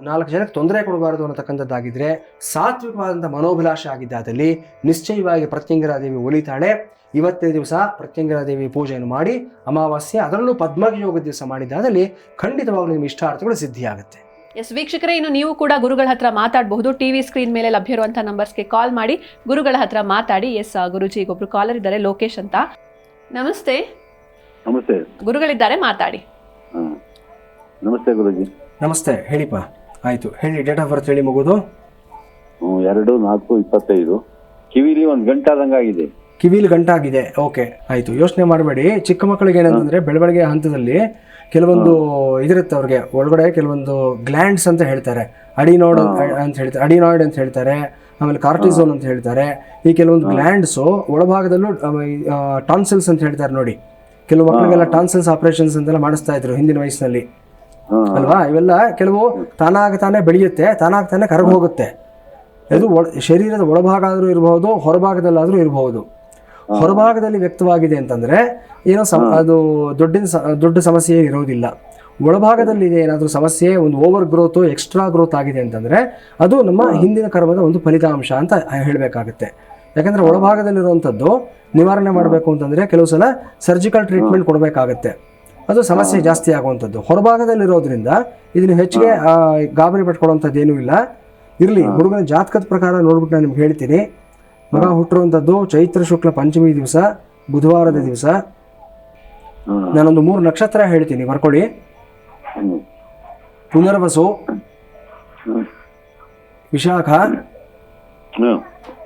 4 ಜನಕ್ಕೆ ತೊಂದರೆ ಕೊಡಬಾರದು ಅನ್ನತಕ್ಕಂಥದ್ದಾಗಿದ್ದರೆ, ಸಾತ್ವಿಕವಾದಂಥ ಮನೋಭಿಲಾಷೆ ಆಗಿದ್ದಾದಲ್ಲಿ ನಿಶ್ಚಯವಾಗಿ ಪ್ರತ್ಯಂಗಿರ ದೇವಿ ಒಲಿತಾಳೆ. ಇವತ್ತಿನ ದಿವಸ ಪ್ರತ್ಯಂಗಿರ ದೇವಿ ಪೂಜೆಯನ್ನು ಮಾಡಿ, ಅಮಾವಾಸ್ಯೆ ಅದರಲ್ಲೂ ಪದ್ಮಯೋಗದ ದಿವಸ ಮಾಡಿದ್ದಾದಲ್ಲಿ ಖಂಡಿತವಾಗ್ಲೂ ನಿಮ್ಮ ಇಷ್ಟಾರ್ಥಗಳು ಸಿದ್ಧಿಯಾಗುತ್ತೆ. ಎಸ್ ವೀಕ್ಷಕರೇ, ಇನ್ನು ನೀವು ಕೂಡ ಗುರುಗಳ ಹತ್ರ ಮಾತಾಡಬಹುದು. ಟಿವಿ ಸ್ಕ್ರೀನ್ ಮೇಲೆ ಲಭ್ಯ ಇರುವಂತಹ ನಂಬರ್ಸ್ಗೆ ಕಾಲ್ ಮಾಡಿ ಗುರುಗಳ ಹತ್ರ ಮಾತಾಡಿ. ಎಸ್ ಗುರುಜಿ, ಒಬ್ರು ಕಾಲರ್ ಇದ್ದಾರೆ, ಲೋಕೇಶ್ ಅಂತ. ನಮಸ್ತೆ. ನಮಸ್ತೆ. ಗುರುಗಳಿದ್ದಾರೆ, ಮಾತಾಡಿ. ನಮಸ್ತೆ ಗುರುಜಿ. ನಮಸ್ತೆ, ಹೇಳಿಪ್ಪ. ಆಯ್ತು, ಹೇಳಿ. ಡೇಟ್ ಆಫ್ ಬರ್ತ್ ಹೇಳಿ ಮಗುದು. 2/4/25. ಕಿವಿಲಿ ಒಂದು ಗಂಟಾದಂಗಾಗಿದೆ. ಕಿವಿಲಿ ಗಂಟಾಗಿದೆ. ಓಕೆ, ಆಯ್ತು, ಯೋಚನೆ ಮಾಡಬೇಡಿ. ಚಿಕ್ಕ ಮಕ್ಕಳಿಗೆ ಏನಂತಂದ್ರೆ ಬೆಳವಣಿಗೆ ಹಂತದಲ್ಲಿ ಕೆಲವೊಂದು ಇದಿರುತ್ತೆ ಅವ್ರಿಗೆ ಒಳಗಡೆ, ಕೆಲವೊಂದು ಗ್ಲ್ಯಾಂಡ್ಸ್ ಅಂತ ಹೇಳ್ತಾರೆ, ಅಡಿನಾಯ್ಡ್ ಅಂತ ಹೇಳ್ತಾರೆ, ಆಮೇಲೆ ಕಾರ್ಟಿಸೋನ್ ಅಂತ ಹೇಳ್ತಾರೆ. ಈ ಕೆಲವೊಂದು ಗ್ಲ್ಯಾಂಡ್ಸು ಒಳಭಾಗದಲ್ಲೂ ಟಾನ್ಸಿಲ್ಸ್ ಅಂತ ಹೇಳ್ತಾರೆ ನೋಡಿ. ಕೆಲವು ಮಕ್ಕಳಿಗೆಲ್ಲ ಟಾನ್ಸಿಲ್ಸ್ ಆಪರೇಷನ್ಸ್ ಅಂತೆಲ್ಲ ಮಾಡಿಸ್ತಾ ಇದ್ರು ಹಿಂದಿನ ವಯಸ್ಸಿನಲ್ಲಿ ಅಲ್ವಾ. ಇವೆಲ್ಲ ಕೆಲವು ತಾನೇ ಬೆಳೆಯುತ್ತೆ, ತಾನೇ ಕರಗಿ ಹೋಗುತ್ತೆ. ಇದು ಶರೀರದ ಒಳಭಾಗ ಆದರೂ ಇರಬಹುದು, ಹೊರಭಾಗದಲ್ಲಾದರೂ ಇರಬಹುದು. ಹೊರಭಾಗದಲ್ಲಿ ವ್ಯಕ್ತವಾಗಿದೆ ಅಂತಂದ್ರೆ ಏನೋ ಅದು ದೊಡ್ಡ ಸಮಸ್ಯೆ ಇರೋದಿಲ್ಲ. ಒಳಭಾಗದಲ್ಲಿ ಇದೆ ಏನಾದರೂ ಸಮಸ್ಯೆ, ಒಂದು ಓವರ್ ಗ್ರೋತ್, ಎಕ್ಸ್ಟ್ರಾ ಗ್ರೋತ್ ಆಗಿದೆ ಅಂತಂದ್ರೆ ಅದು ನಮ್ಮ ಹಿಂದಿನ ಕರ್ಮದ ಒಂದು ಫಲಿತಾಂಶ ಅಂತ ಹೇಳಬೇಕಾಗುತ್ತೆ. ಯಾಕಂದ್ರೆ ಒಳಭಾಗದಲ್ಲಿರುವಂಥದ್ದು ನಿವಾರಣೆ ಮಾಡಬೇಕು ಅಂತಂದ್ರೆ ಕೆಲವು ಸಲ ಸರ್ಜಿಕಲ್ ಟ್ರೀಟ್ಮೆಂಟ್ ಕೊಡಬೇಕಾಗತ್ತೆ, ಅದು ಸಮಸ್ಯೆ ಜಾಸ್ತಿ ಆಗುವಂಥದ್ದು. ಹೊರಭಾಗದಲ್ಲಿರೋದ್ರಿಂದ ಇದನ್ನು ಹೆಚ್ಚಿಗೆ ಗಾಬರಿ ಪಟ್ಕೊಳ್ಳುವಂಥದ್ದು ಏನೂ ಇಲ್ಲ. ಇರಲಿ, ಹುಡುಗನ ಜಾತಕದ ಪ್ರಕಾರ ನೋಡ್ಬಿಟ್ಟು ನಾನು ನಿಮ್ಗೆ ಹೇಳ್ತೀನಿ. ಮಗ ಹುಟ್ಟಿರುವಂಥದ್ದು ಚೈತ್ರ ಶುಕ್ಲ ಪಂಚಮಿ ದಿವಸ, ಬುಧವಾರದ ದಿವಸ. ನಾನೊಂದು 3 ನಕ್ಷತ್ರ ಹೇಳ್ತೀನಿ, ಬರ್ಕೊಳ್ಳಿ. ಪುನರ್ವಸು, ವಿಶಾಖ,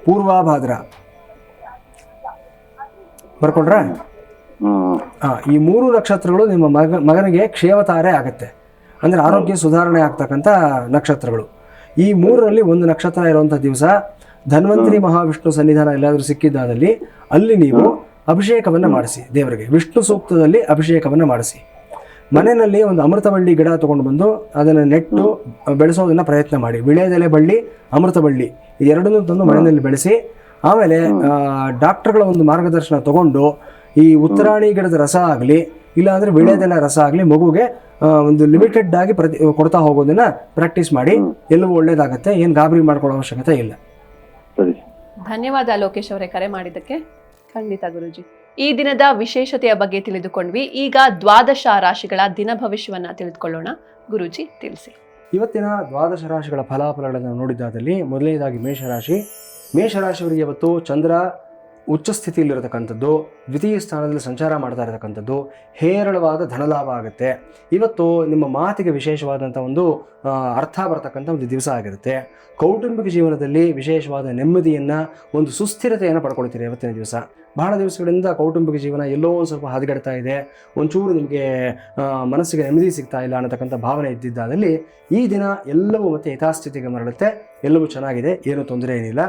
ಪೂರ್ವಾಭಾದ್ರ. ಬರ್ಕೊಂಡ್ರ? ಈ 3 ನಕ್ಷತ್ರಗಳು ನಿಮ್ಮ ಮಗನಿಗೆ ಕ್ಷೇಮತಾರೆ ಆಗುತ್ತೆ, ಅಂದರೆ ಆರೋಗ್ಯ ಸುಧಾರಣೆ ಆಗ್ತಕ್ಕಂಥ ನಕ್ಷತ್ರಗಳು. ಈ 3ರಲ್ಲಿ ಒಂದು ನಕ್ಷತ್ರ ಇರುವಂಥ ದಿವಸ ಧನ್ವಂತರಿ ಮಹಾವಿಷ್ಣು ಸನ್ನಿಧಾನ ಎಲ್ಲಾದರೂ ಸಿಕ್ಕಿದ್ದಾದಲ್ಲಿ ಅಲ್ಲಿ ನೀವು ಅಭಿಷೇಕವನ್ನು ಮಾಡಿಸಿ ದೇವರಿಗೆ. ವಿಷ್ಣು ಸೂಕ್ತದಲ್ಲಿ ಅಭಿಷೇಕವನ್ನು ಮಾಡಿಸಿ. ಮನೆಯಲ್ಲಿ ಒಂದು ಅಮೃತಬಳ್ಳಿ ಗಿಡ ತೊಗೊಂಡು ಬಂದು ಅದನ್ನು ನೆಟ್ಟು ಬೆಳೆಸೋದನ್ನು ಪ್ರಯತ್ನ ಮಾಡಿ. ವಿಳ್ಯದೆಲೆ ಬಳ್ಳಿ, ಅಮೃತ ಬಳ್ಳಿ ಇದೆರಡನ್ನೂ ತಂದು ಮನೆಯಲ್ಲಿ ಬೆಳೆಸಿ. ಆಮೇಲೆ ಡಾಕ್ಟರ್ಗಳ ಒಂದು ಮಾರ್ಗದರ್ಶನ ತಗೊಂಡು ಈ ಉತ್ತರಾಣಿ ಗಿಡದ ರಸ ಆಗಲಿ, ಇಲ್ಲಾಂದರೆ ವಿಳ್ಯದೆಲೆ ರಸ ಆಗಲಿ ಮಗುಗೆ ಒಂದು ಲಿಮಿಟೆಡ್ ಆಗಿ ಕೊಡ್ತಾ ಹೋಗೋದನ್ನ ಪ್ರಾಕ್ಟೀಸ್ ಮಾಡಿ. ಎಲ್ಲವೂ ಒಳ್ಳೇದಾಗತ್ತೆ, ಏನು ಗಾಬರಿ ಮಾಡ್ಕೊಳ್ಳೋ ಅವಶ್ಯಕತೆ ಇಲ್ಲ. ಧನ್ಯವಾದ ಲೋಕೇಶ್ ಅವರೇ ಕರೆ ಮಾಡಿದ್ದಕ್ಕೆ. ಖಂಡಿತ ಗುರುಜಿ. ಈ ದಿನದ ವಿಶೇಷತೆಯ ಬಗ್ಗೆ ತಿಳಿದುಕೊಂಡ್ವಿ. ಈಗ ದ್ವಾದಶ ರಾಶಿಗಳ ದಿನ ಭವಿಷ್ಯವನ್ನ ತಿಳಿದುಕೊಳ್ಳೋಣ. ಗುರುಜಿ ತಿಳಿಸಿ. ಇವತ್ತಿನ ದ್ವಾದಶ ರಾಶಿಗಳ ಫಲಾಫಲಗಳನ್ನು ನೋಡಿದ್ದಾದಲ್ಲಿ ಮೊದಲನೇದಾಗಿ ಮೇಷರಾಶಿಯವರಿಗೆ ಇವತ್ತು ಚಂದ್ರ ಉಚ್ಚ ಸ್ಥಿತಿಯಲ್ಲಿರತಕ್ಕಂಥದ್ದು, ದ್ವಿತೀಯ ಸ್ಥಾನದಲ್ಲಿ ಸಂಚಾರ ಮಾಡ್ತಾ ಇರತಕ್ಕಂಥದ್ದು, ಹೇರಳವಾದ ಧನಲಾಭ ಆಗುತ್ತೆ. ಇವತ್ತು ನಿಮ್ಮ ಮಾತಿಗೆ ವಿಶೇಷವಾದಂಥ ಒಂದು ಅರ್ಥ ಬರತಕ್ಕಂಥ ಒಂದು ದಿವಸ ಆಗಿರುತ್ತೆ. ಕೌಟುಂಬಿಕ ಜೀವನದಲ್ಲಿ ವಿಶೇಷವಾದ ನೆಮ್ಮದಿಯನ್ನು, ಒಂದು ಸುಸ್ಥಿರತೆಯನ್ನು ಪಡ್ಕೊಳ್ತೀರಿ ಇವತ್ತಿನ ದಿವಸ. ಬಹಳ ದಿವಸಗಳಿಂದ ಕೌಟುಂಬಿಕ ಜೀವನ ಎಲ್ಲೋ ಒಂದು ಸ್ವಲ್ಪ ಹದಗೆಡ್ತಾ ಇದೆ, ಒಂಚೂರು ನಿಮಗೆ ಮನಸ್ಸಿಗೆ ನೆಮ್ಮದಿ ಸಿಗ್ತಾ ಇಲ್ಲ ಅನ್ನತಕ್ಕಂಥ ಭಾವನೆ ಇದ್ದಿದ್ದಾದಲ್ಲಿ ಈ ದಿನ ಎಲ್ಲವೂ ಮತ್ತೆ ಯಥಾಸ್ಥಿತಿಗೆ ಮರಳುತ್ತೆ. ಎಲ್ಲವೂ ಚೆನ್ನಾಗಿದೆ, ಏನೂ ತೊಂದರೆ ಏನಿಲ್ಲ.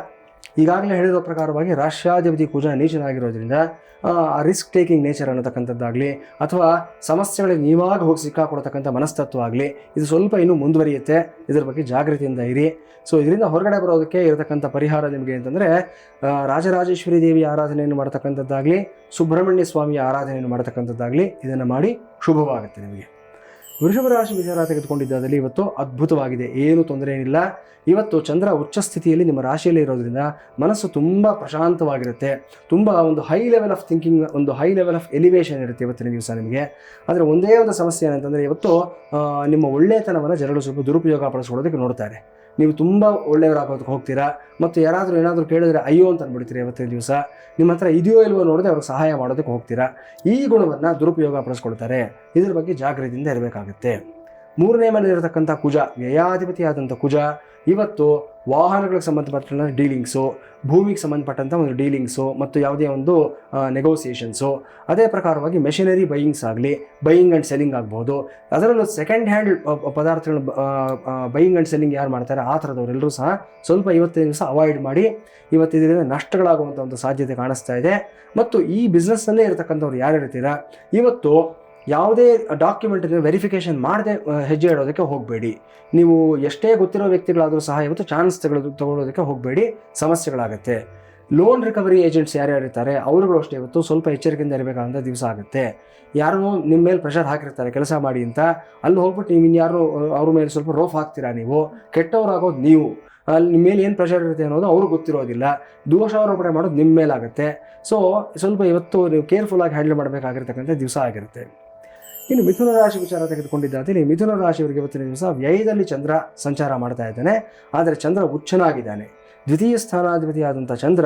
ಈಗಾಗಲೇ ಹೇಳಿರೋ ಪ್ರಕಾರವಾಗಿ ರಾಷ್ಟ್ರಾಧಿಪತಿ ಕುಜ ನೀಚನಾಗಿರೋದ್ರಿಂದ ರಿಸ್ಕ್ ಟೇಕಿಂಗ್ ನೇಚರ್ ಅನ್ನತಕ್ಕಂಥದ್ದಾಗಲಿ ಅಥವಾ ಸಮಸ್ಯೆಗಳಿಗೆ ನೀವಾಗ ಹೋಗಿ ಸಿಕ್ಕಾಕೊಡ್ತಕ್ಕಂಥ ಮನಸ್ತತ್ವ ಆಗಲಿ ಇದು ಸ್ವಲ್ಪ ಇನ್ನೂ ಮುಂದುವರಿಯುತ್ತೆ. ಇದರ ಬಗ್ಗೆ ಜಾಗೃತಿಯಿಂದ ಇರಿ. ಸೊ ಇದರಿಂದ ಹೊರಗಡೆ ಬರೋದಕ್ಕೆ ಇರತಕ್ಕಂಥ ಪರಿಹಾರ ನಿಮಗೆ ಅಂತಂದರೆ ರಾಜರಾಜೇಶ್ವರಿ ದೇವಿ ಆರಾಧನೆಯನ್ನು ಮಾಡ್ತಕ್ಕಂಥದ್ದಾಗಲಿ, ಸುಬ್ರಹ್ಮಣ್ಯ ಸ್ವಾಮಿಯ ಆರಾಧನೆಯನ್ನು ಮಾಡ್ತಕ್ಕಂಥದ್ದಾಗಲಿ ಇದನ್ನು ಮಾಡಿ ಶುಭವಾಗುತ್ತೆ ನಿಮಗೆ. ವೃಷಭ ರಾಶಿ ವಿಚಾರ ತೆಗೆದುಕೊಂಡಿದ್ದಾದಲ್ಲಿ ಇವತ್ತು ಅದ್ಭುತವಾಗಿದೆ, ಏನು ತೊಂದರೆ ಏನಿಲ್ಲ. ಇವತ್ತು ಚಂದ್ರ ಉಚ್ಚ ಸ್ಥಿತಿಯಲ್ಲಿ ನಿಮ್ಮ ರಾಶಿಯಲ್ಲಿ ಇರೋದ್ರಿಂದ ಮನಸ್ಸು ತುಂಬ ಪ್ರಶಾಂತವಾಗಿರುತ್ತೆ. ತುಂಬ ಒಂದು ಹೈ ಲೆವೆಲ್ ಆಫ್ ಥಿಂಕಿಂಗ್, ಒಂದು ಹೈ ಲೆವೆಲ್ ಆಫ್ ಎಲಿವೇಶನ್ ಇರುತ್ತೆ ಇವತ್ತಿನ ದಿವಸ ನಿಮಗೆ. ಆದರೆ ಒಂದೇ ಒಂದು ಸಮಸ್ಯೆ ಏನಂತಂದರೆ ಇವತ್ತು ನಿಮ್ಮ ಒಳ್ಳೆಯತನವನ್ನು ಜನರು ಸ್ವಲ್ಪ ದುರುಪಯೋಗ ಪಡಿಸ್ಕೊಳ್ಳೋದಕ್ಕೆ ನೋಡ್ತಾರೆ. ನೀವು ತುಂಬ ಒಳ್ಳೆಯವರಾಗೋದಕ್ಕೆ ಹೋಗ್ತೀರಾ ಮತ್ತು ಏನಾದರೂ ಕೇಳಿದ್ರೆ ಅಯ್ಯೋ ಅಂತ ಅಂದ್ಬಿಡ್ತೀರಿ. ಇವತ್ತಿನ ದಿವಸ ನಿಮ್ಮ ಹತ್ರ ಇದೆಯೋ ಇಲ್ವೋ ನೋಡದೆ ಅವ್ರಿಗೆ ಸಹಾಯ ಮಾಡೋದಕ್ಕೆ ಹೋಗ್ತೀರಾ. ಈ ಗುಣವನ್ನು ದುರುಪಯೋಗ ಪಡಿಸ್ಕೊಳ್ತಾರೆ. ಇದ್ರ ಬಗ್ಗೆ ಜಾಗೃತಿಯಿಂದ ಇರಬೇಕಾಗುತ್ತೆ. ಮೂರನೇ ಮನೆಯಲ್ಲಿರತಕ್ಕಂಥ ಕುಜ, ವ್ಯಯಾಧಿಪತಿಯಾದಂಥ ಕುಜ ಇವತ್ತು ವಾಹನಗಳಿಗೆ ಸಂಬಂಧಪಟ್ಟ ಡೀಲಿಂಗ್ಸು, ಭೂಮಿಗೆ ಸಂಬಂಧಪಟ್ಟಂಥ ಒಂದು ಡೀಲಿಂಗ್ಸು ಮತ್ತು ಯಾವುದೇ ಒಂದು ನೆಗೋಸಿಯೇಷನ್ಸು, ಅದೇ ಪ್ರಕಾರವಾಗಿ ಮೆಷಿನರಿ ಬೈಯಿಂಗ್ಸ್ ಆಗಲಿ, ಬೈಯಿಂಗ್ ಆ್ಯಂಡ್ ಸೆಲ್ಲಿಂಗ್ ಆಗ್ಬೋದು. ಅದರಲ್ಲೂ ಸೆಕೆಂಡ್ ಹ್ಯಾಂಡ್ ಪದಾರ್ಥಗಳು ಬೈಯಿಂಗ್ ಆ್ಯಂಡ್ ಸೆಲ್ಲಿಂಗ್ ಯಾರು ಮಾಡ್ತಾರೆ ಆ ಥರದವರೆಲ್ಲರೂ ಸಹ ಸ್ವಲ್ಪ ಇವತ್ತಿನ ದಿವಸ ಅವಾಯ್ಡ್ ಮಾಡಿ. ಇವತ್ತಿನ ನಷ್ಟಗಳಾಗುವಂಥ ಒಂದು ಸಾಧ್ಯತೆ ಕಾಣಿಸ್ತಾ ಇದೆ. ಮತ್ತು ಈ ಬಿಸ್ನೆಸ್ನಲ್ಲೇ ಇರತಕ್ಕಂಥವ್ರು ಯಾರು ಇರ್ತೀರಾ ಇವತ್ತು ಯಾವುದೇ ಡಾಕ್ಯುಮೆಂಟನ್ನು ವೆರಿಫಿಕೇಷನ್ ಮಾಡದೆ ಹೆಜ್ಜೆ ಇಡೋದಕ್ಕೆ ಹೋಗಬೇಡಿ. ನೀವು ಎಷ್ಟೇ ಗೊತ್ತಿರೋ ವ್ಯಕ್ತಿಗಳಾದರೂ ಸಹ ಇವತ್ತು ಚಾನ್ಸ್ ತಗೊಳ್ಳೋದಕ್ಕೆ ಹೋಗಬೇಡಿ, ಸಮಸ್ಯೆಗಳಾಗುತ್ತೆ. ಲೋನ್ ರಿಕವರಿ ಏಜೆಂಟ್ಸ್ ಯಾರ್ಯಾರು ಇರ್ತಾರೆ ಅವರುಗಳು ಅಷ್ಟೇ ಇವತ್ತು ಸ್ವಲ್ಪ ಎಚ್ಚರಿಕೆಯಿಂದ ಇರಬೇಕಾದಂಥ ದಿವಸ ಆಗುತ್ತೆ. ಯಾರು ನಿಮ್ಮ ಮೇಲೆ ಪ್ರೆಷರ್ ಹಾಕಿರ್ತಾರೆ ಕೆಲಸ ಮಾಡಿ ಅಂತ, ಅಲ್ಲಿ ಹೋಗ್ಬಿಟ್ಟು ನೀವು ಇನ್ಯಾರು ಅವ್ರ ಮೇಲೆ ಸ್ವಲ್ಪ ರೋಫ್ ಹಾಕ್ತೀರಾ. ನೀವು ಕೆಟ್ಟವರಾಗೋದು ನೀವು, ಅಲ್ಲಿ ನಿಮ್ಮ ಮೇಲೆ ಏನು ಪ್ರೆಷರ್ ಇರುತ್ತೆ ಅನ್ನೋದು ಅವ್ರಿಗೆ ಗೊತ್ತಿರೋದಿಲ್ಲ. ದೋಷಾರೋಪಣೆ ಮಾಡೋದು ನಿಮ್ಮ ಮೇಲಾಗುತ್ತೆ. ಸೊ ಸ್ವಲ್ಪ ಇವತ್ತು ನೀವು ಕೇರ್ಫುಲ್ಲಾಗಿ ಹ್ಯಾಂಡಲ್ ಮಾಡಬೇಕಾಗಿರ್ತಕ್ಕಂಥ ದಿವಸ ಆಗಿರುತ್ತೆ. ಇನ್ನು ಮಿಥುನ ರಾಶಿ ವಿಚಾರ ತೆಗೆದುಕೊಂಡಿದ್ದಾದರೆ ಮಿಥುನ ರಾಶಿಯವರಿಗೆ ಇವತ್ತಿನ ದಿವಸ ವ್ಯಯದಲ್ಲಿ ಚಂದ್ರ ಸಂಚಾರ ಮಾಡ್ತಾ ಇದ್ದಾನೆ. ಆದರೆ ಚಂದ್ರ ಉಚ್ಚನಾಗಿದ್ದಾನೆ. ದ್ವಿತೀಯ ಸ್ಥಾನಾಧಿಪತಿಯಾದಂಥ ಚಂದ್ರ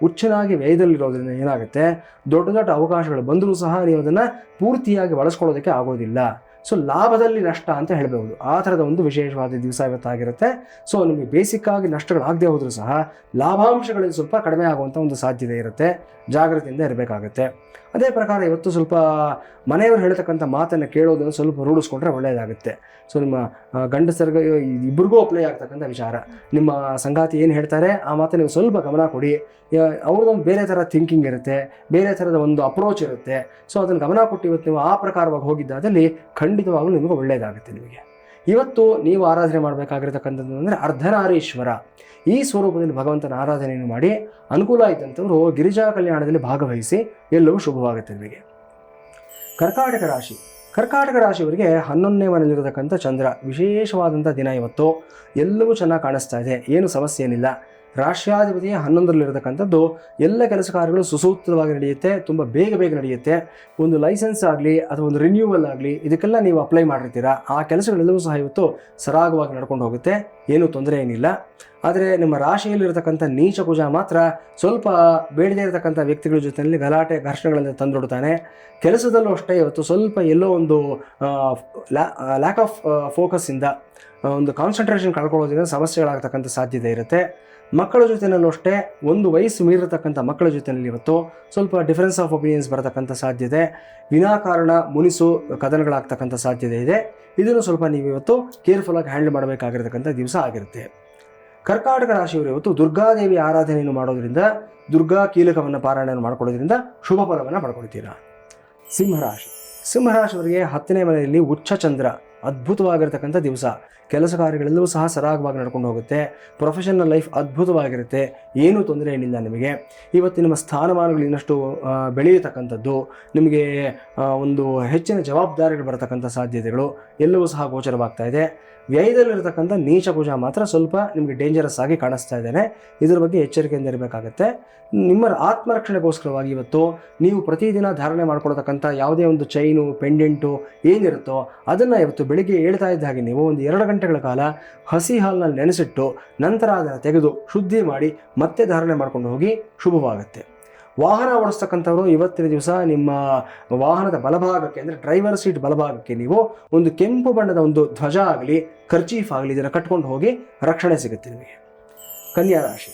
ಉಚ್ಚನಾಗಿ ವ್ಯಯದಲ್ಲಿರೋದ್ರಿಂದ ಏನಾಗುತ್ತೆ, ದೊಡ್ಡ ದೊಡ್ಡ ಅವಕಾಶಗಳು ಬಂದರೂ ಸಹ ನೀವು ಅದನ್ನು ಪೂರ್ತಿಯಾಗಿ ಬಳಸ್ಕೊಳ್ಳೋದಕ್ಕೆ ಆಗೋದಿಲ್ಲ. ಸೊ ಲಾಭದಲ್ಲಿ ನಷ್ಟ ಅಂತ ಹೇಳಬಹುದು. ಆ ಥರದ ಒಂದು ವಿಶೇಷವಾದ ದಿವಸ ಇವತ್ತಾಗಿರುತ್ತೆ. ಸೊ ನಿಮಗೆ ಬೇಸಿಕ್ಕಾಗಿ ನಷ್ಟಗಳಾಗದೇ ಹೋದರೂ ಸಹ ಲಾಭಾಂಶಗಳಲ್ಲಿ ಸ್ವಲ್ಪ ಕಡಿಮೆ ಆಗುವಂಥ ಒಂದು ಸಾಧ್ಯತೆ ಇರುತ್ತೆ. ಜಾಗೃತಿಯಿಂದ ಇರಬೇಕಾಗುತ್ತೆ. ಅದೇ ಪ್ರಕಾರ ಇವತ್ತು ಸ್ವಲ್ಪ ಮನೆಯವರು ಹೇಳ್ತಕ್ಕಂಥ ಮಾತನ್ನು ಕೇಳೋದನ್ನು ಸ್ವಲ್ಪ ರೂಢಿಸ್ಕೊಂಡ್ರೆ ಒಳ್ಳೆಯದಾಗುತ್ತೆ. ಸೊ ನಿಮ್ಮ ಗಂಡಸರಿಗೆ ಇಬ್ಬರಿಗೂ ಅಪ್ಲೈ ಆಗ್ತಕ್ಕಂಥ ವಿಚಾರ. ನಿಮ್ಮ ಸಂಗಾತಿ ಏನು ಹೇಳ್ತಾರೆ ಆ ಮಾತನ್ನು ನೀವು ಸ್ವಲ್ಪ ಗಮನ ಕೊಡಿ. ಅವ್ರದ್ದೊಂದು ಬೇರೆ ಥರ ಥಿಂಕಿಂಗ್ ಇರುತ್ತೆ, ಬೇರೆ ಥರದ ಒಂದು ಅಪ್ರೋಚ್ ಇರುತ್ತೆ. ಸೊ ಅದನ್ನು ಗಮನ ಕೊಟ್ಟು ಇವತ್ತು ನೀವು ಆ ಪ್ರಕಾರವಾಗಿ ಹೋಗಿದ್ದಾದಲ್ಲಿ ಖಂಡಿತವಾಗಲೂ ನಿಮಗೆ ಒಳ್ಳೆಯದಾಗುತ್ತೆ. ನಿಮಗೆ ಇವತ್ತು ನೀವು ಆರಾಧನೆ ಮಾಡಬೇಕಾಗಿರ್ತಕ್ಕಂಥದ್ದು ಅಂದರೆ ಅರ್ಧನಾರೀಶ್ವರ. ಈ ಸ್ವರೂಪದಲ್ಲಿ ಭಗವಂತನ ಆರಾಧನೆಯನ್ನು ಮಾಡಿ ಅನುಕೂಲ ಇದ್ದಂಥವರು ಗಿರಿಜಾ ಕಲ್ಯಾಣದಲ್ಲಿ ಭಾಗವಹಿಸಿ, ಎಲ್ಲವೂ ಶುಭವಾಗುತ್ತೆ ನಿಮಗೆ. ಕರ್ಕಾಟಕ ರಾಶಿಯವರಿಗೆ 11ನೇ ಮನೆಯಲ್ಲಿರತಕ್ಕಂಥ ಚಂದ್ರ ವಿಶೇಷವಾದಂಥ ದಿನ ಇವತ್ತು. ಎಲ್ಲವೂ ಚೆನ್ನಾಗಿ ಕಾಣಿಸ್ತಾ ಇದೆ, ಏನು ಸಮಸ್ಯೆ ಏನಿಲ್ಲ. ರಾಷ್ಟ್ರಾಧಿಪತಿ 11ರಲ್ಲಿರತಕ್ಕಂಥದ್ದು ಎಲ್ಲ ಕೆಲಸ ಕಾರ್ಯಗಳು ಸುಸೂತ್ರವಾಗಿ ನಡೆಯುತ್ತೆ, ತುಂಬ ಬೇಗ ನಡೆಯುತ್ತೆ. ಒಂದು ಲೈಸೆನ್ಸ್ ಆಗಲಿ ಅಥವಾ ಒಂದು ರಿನ್ಯೂವಲ್ ಆಗಲಿ ಇದಕ್ಕೆಲ್ಲ ನೀವು ಅಪ್ಲೈ ಮಾಡಿರ್ತೀರಾ, ಆ ಕೆಲಸಗಳೆಲ್ಲವೂ ಸಹ ಇವತ್ತು ಸರಾಗವಾಗಿ ನಡ್ಕೊಂಡು ಹೋಗುತ್ತೆ, ಏನೂ ತೊಂದರೆ ಏನಿಲ್ಲ. ಆದರೆ ನಿಮ್ಮ ರಾಶಿಯಲ್ಲಿರತಕ್ಕಂಥ ನೀಚ ಕುಜ ಮಾತ್ರ ಸ್ವಲ್ಪ ಬೇಡದೇ ಇರತಕ್ಕಂಥ ವ್ಯಕ್ತಿಗಳ ಜೊತೆಯಲ್ಲಿ ಗಲಾಟೆ ಘರ್ಷಣೆಗಳನ್ನು ತಂದೊಡ್ತಾನೆ. ಕೆಲಸದಲ್ಲೂ ಅಷ್ಟೇ ಇವತ್ತು ಸ್ವಲ್ಪ ಎಲ್ಲೋ ಒಂದು ಲ್ಯಾಕ್ ಆಫ್ ಫೋಕಸ್ಸಿಂದ ಒಂದು ಕಾನ್ಸಂಟ್ರೇಷನ್ ಕಳ್ಕೊಳ್ಳೋದ್ರಿಂದ ಸಮಸ್ಯೆಗಳಾಗ್ತಕ್ಕಂಥ ಸಾಧ್ಯತೆ ಇರುತ್ತೆ. ಮಕ್ಕಳ ಜೊತೆಯಲ್ಲೂ ಅಷ್ಟೇ ಒಂದು ವಯಸ್ಸು ಮೀರಿರತಕ್ಕಂಥ ಮಕ್ಕಳ ಜೊತೆಯಲ್ಲಿ ಇವತ್ತು ಸ್ವಲ್ಪ ಡಿಫರೆನ್ಸ್ ಆಫ್ ಒಪಿನಿಯನ್ಸ್ ಬರತಕ್ಕಂಥ ಸಾಧ್ಯತೆ, ವಿನಾಕಾರಣ ಮುನಿಸು ಕದನಗಳಾಗ್ತಕ್ಕಂಥ ಸಾಧ್ಯತೆ ಇದೆ. ಇದನ್ನು ಸ್ವಲ್ಪ ನೀವು ಇವತ್ತು ಕೇರ್ಫುಲ್ಲಾಗಿ ಹ್ಯಾಂಡಲ್ ಮಾಡಬೇಕಾಗಿರ್ತಕ್ಕಂಥ ದಿವಸ ಆಗಿರುತ್ತೆ. ಕರ್ಕಾಟಕ ರಾಶಿಯವರು ಇವತ್ತು ದುರ್ಗಾದೇವಿ ಆರಾಧನೆಯನ್ನು ಮಾಡೋದ್ರಿಂದ, ದುರ್ಗಾ ಕೀಲಕವನ್ನು ಪಾರಾಯಣ ಮಾಡ್ಕೊಳ್ಳೋದ್ರಿಂದ ಶುಭ ಫಲವನ್ನು ಪಡ್ಕೊಳ್ತೀರಾ. ಸಿಂಹರಾಶಿಯವರಿಗೆ 10ನೇ ಮನೆಯಲ್ಲಿ ಉಚ್ಚ ಚಂದ್ರ, ಅದ್ಭುತವಾಗಿರ್ತಕ್ಕಂಥ ದಿವಸ. ಕೆಲಸ ಕಾರ್ಯಗಳೆಲ್ಲವೂ ಸಹ ಸರಾಗವಾಗಿ ನಡ್ಕೊಂಡು ಹೋಗುತ್ತೆ. ಪ್ರೊಫೆಷನಲ್ ಲೈಫ್ ಅದ್ಭುತವಾಗಿರುತ್ತೆ, ಏನೂ ತೊಂದರೆ ಏನಿಲ್ಲ ನಿಮಗೆ. ಇವತ್ತು ನಿಮ್ಮ ಸ್ಥಾನಮಾನಗಳು ಇನ್ನಷ್ಟು ಬೆಳೆಯತಕ್ಕಂಥದ್ದು, ನಿಮಗೆ ಒಂದು ಹೆಚ್ಚಿನ ಜವಾಬ್ದಾರಿಗಳು ಬರತಕ್ಕಂಥ ಸಾಧ್ಯತೆಗಳು ಎಲ್ಲವೂ ಸಹ ಗೋಚರವಾಗ್ತಾ ಇದೆ. ವ್ಯಯದಲ್ಲಿರ್ತಕ್ಕಂಥ ನೀಚ ಕುಜ ಮಾತ್ರ ಸ್ವಲ್ಪ ನಿಮಗೆ ಡೇಂಜರಸ್ ಆಗಿ ಕಾಣಿಸ್ತಾ ಇದ್ದಾನೆ. ಇದ್ರ ಬಗ್ಗೆ ಎಚ್ಚರಿಕೆಯಿಂದ ಇರಬೇಕಾಗುತ್ತೆ. ನಿಮ್ಮ ಆತ್ಮರಕ್ಷಣೆಗೋಸ್ಕರವಾಗಿ ಇವತ್ತು ನೀವು ಪ್ರತಿದಿನ ಧಾರಣೆ ಮಾಡ್ಕೊಳ್ತಕ್ಕಂಥ ಯಾವುದೇ ಒಂದು ಚೈನು ಪೆಂಡೆಂಟು ಏನಿರುತ್ತೋ ಅದನ್ನು ಇವತ್ತು ಬೆಳಿಗ್ಗೆ ಹೇಳ್ತಾ ಇದ್ದ ಹಾಗೆ ನೀವು ಒಂದು 2 ಗಂಟೆಗಳ ಕಾಲ ಹಸಿ ಹಾಲಿನಲ್ಲಿ ನೆನೆಸಿಟ್ಟು ನಂತರ ಅದನ್ನು ತೆಗೆದು ಶುದ್ಧಿ ಮಾಡಿ ಮತ್ತೆ ಧಾರಣೆ ಮಾಡ್ಕೊಂಡು ಹೋಗಿ ಶುಭವಾಗುತ್ತೆ. ವಾಹನ ಓಡಿಸ್ತಕ್ಕಂಥವ್ರು ಇವತ್ತಿನ ದಿವಸ ನಿಮ್ಮ ವಾಹನದ ಬಲಭಾಗಕ್ಕೆ ಅಂದರೆ ಡ್ರೈವರ್ ಸೀಟ್ ಬಲಭಾಗಕ್ಕೆ ನೀವು ಒಂದು ಕೆಂಪು ಬಣ್ಣದ ಒಂದು ಧ್ವಜ ಆಗಲಿ ಕರ್ಚೀಫ್ ಆಗಲಿ ಇದನ್ನು ಕಟ್ಕೊಂಡು ಹೋಗಿ ರಕ್ಷಣೆ ಸಿಗುತ್ತೆ ನಿಮಗೆ. ಕನ್ಯಾ ರಾಶಿ,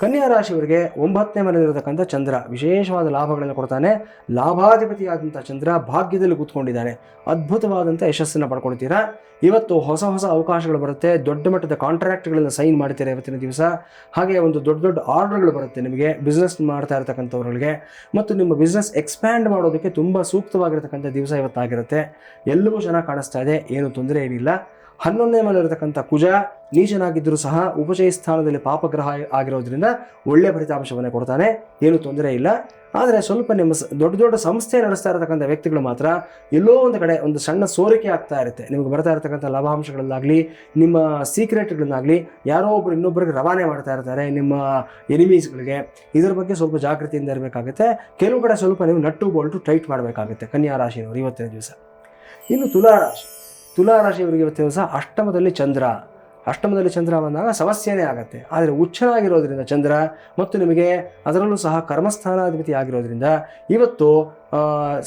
ಕನ್ಯಾ ರಾಶಿಯವರಿಗೆ 9ನೇ ಮನೆಯಲ್ಲಿರತಕ್ಕಂಥ ಚಂದ್ರ ವಿಶೇಷವಾದ ಲಾಭಗಳನ್ನು ಕೊಡ್ತಾನೆ. ಲಾಭಾಧಿಪತಿಯಾದಂಥ ಚಂದ್ರ ಭಾಗ್ಯದಲ್ಲಿ ಕೂತ್ಕೊಂಡಿದ್ದಾನೆ. ಅದ್ಭುತವಾದಂಥ ಯಶಸ್ಸನ್ನು ಪಡ್ಕೊಳ್ತೀರಾ. ಇವತ್ತು ಹೊಸ ಹೊಸ ಅವಕಾಶಗಳು ಬರುತ್ತೆ. ದೊಡ್ಡ ಮಟ್ಟದ ಕಾಂಟ್ರಾಕ್ಟ್ಗಳನ್ನು ಸೈನ್ ಮಾಡ್ತೀರಾ ಇವತ್ತಿನ ದಿವಸ. ಹಾಗೆ ಒಂದು ದೊಡ್ಡ ದೊಡ್ಡ ಆರ್ಡರ್ಗಳು ಬರುತ್ತೆ ನಿಮಗೆ ಬಿಸ್ನೆಸ್ ಮಾಡ್ತಾ ಇರತಕ್ಕಂಥವ್ರಿಗೆ. ಮತ್ತು ನಿಮ್ಮ ಬಿಸ್ನೆಸ್ ಎಕ್ಸ್ಪ್ಯಾಂಡ್ ಮಾಡೋದಕ್ಕೆ ತುಂಬ ಸೂಕ್ತವಾಗಿರತಕ್ಕಂಥ ದಿವಸ ಇವತ್ತಾಗಿರುತ್ತೆ. ಎಲ್ಲವೂ ಚೆನ್ನಾಗಿ ಕಾಣಿಸ್ತಾ ಇದೆ, ಏನು ತೊಂದರೆ ಏನಿಲ್ಲ. 11ನೇ ಮನೆಯಲ್ಲಿರತಕ್ಕಂಥ ಕುಜ ನೀಚನಾಗಿದ್ದರೂ ಸಹ ಉಪಚಯ ಸ್ಥಾನದಲ್ಲಿ ಪಾಪಗ್ರಹ ಆಗಿರೋದ್ರಿಂದ ಒಳ್ಳೆಯ ಫಲಿತಾಂಶವನ್ನು ಕೊಡ್ತಾನೆ, ಏನು ತೊಂದರೆ ಇಲ್ಲ. ಆದರೆ ಸ್ವಲ್ಪ ನಿಮ್ಮ ದೊಡ್ಡ ದೊಡ್ಡ ಸಂಸ್ಥೆ ನಡೆಸ್ತಾ ಇರತಕ್ಕಂಥ ವ್ಯಕ್ತಿಗಳು ಮಾತ್ರ ಎಲ್ಲೋ ಒಂದು ಕಡೆ ಒಂದು ಸಣ್ಣ ಸೋರಿಕೆ ಆಗ್ತಾ ಇರುತ್ತೆ. ನಿಮಗೆ ಬರ್ತಾ ಇರತಕ್ಕಂಥ ಲಾಭಾಂಶಗಳನ್ನಾಗಲಿ ನಿಮ್ಮ ಸೀಕ್ರೆಟ್ಗಳನ್ನಾಗಲಿ ಯಾರೋ ಒಬ್ಬರು ಇನ್ನೊಬ್ಬರಿಗೆ ರವಾನೆ ಮಾಡ್ತಾ ಇರ್ತಾರೆ ನಿಮ್ಮ ಎನಿಮೀಸ್ಗಳಿಗೆ. ಇದರ ಬಗ್ಗೆ ಸ್ವಲ್ಪ ಜಾಗೃತಿಯಿಂದ ಇರಬೇಕಾಗುತ್ತೆ. ಕೆಲವು ಕಡೆ ಸ್ವಲ್ಪ ನೀವು ನಟ್ಟು ಬೋಲ್ಟು ಟೈಟ್ ಮಾಡಬೇಕಾಗುತ್ತೆ ಕನ್ಯಾ ರಾಶಿಯವರು ಇವತ್ತಿನ ದಿವಸ. ಇನ್ನು ತುಲಾರಾಶಿ, ತುಲಾರಾಶಿಯವರಿಗೆ ಇವತ್ತಿನ ದಿವಸ ಅಷ್ಟಮದಲ್ಲಿ ಚಂದ್ರ ಬಂದಾಗ ಸಮಸ್ಯೆನೇ ಆಗುತ್ತೆ. ಆದರೆ ಉಚ್ಚನಾಗಿರೋದ್ರಿಂದ ಚಂದ್ರ ಮತ್ತು ನಿಮಗೆ ಅದರಲ್ಲೂ ಸಹ ಕರ್ಮಸ್ಥಾನಾಧಿಪತಿ ಆಗಿರೋದ್ರಿಂದ ಇವತ್ತು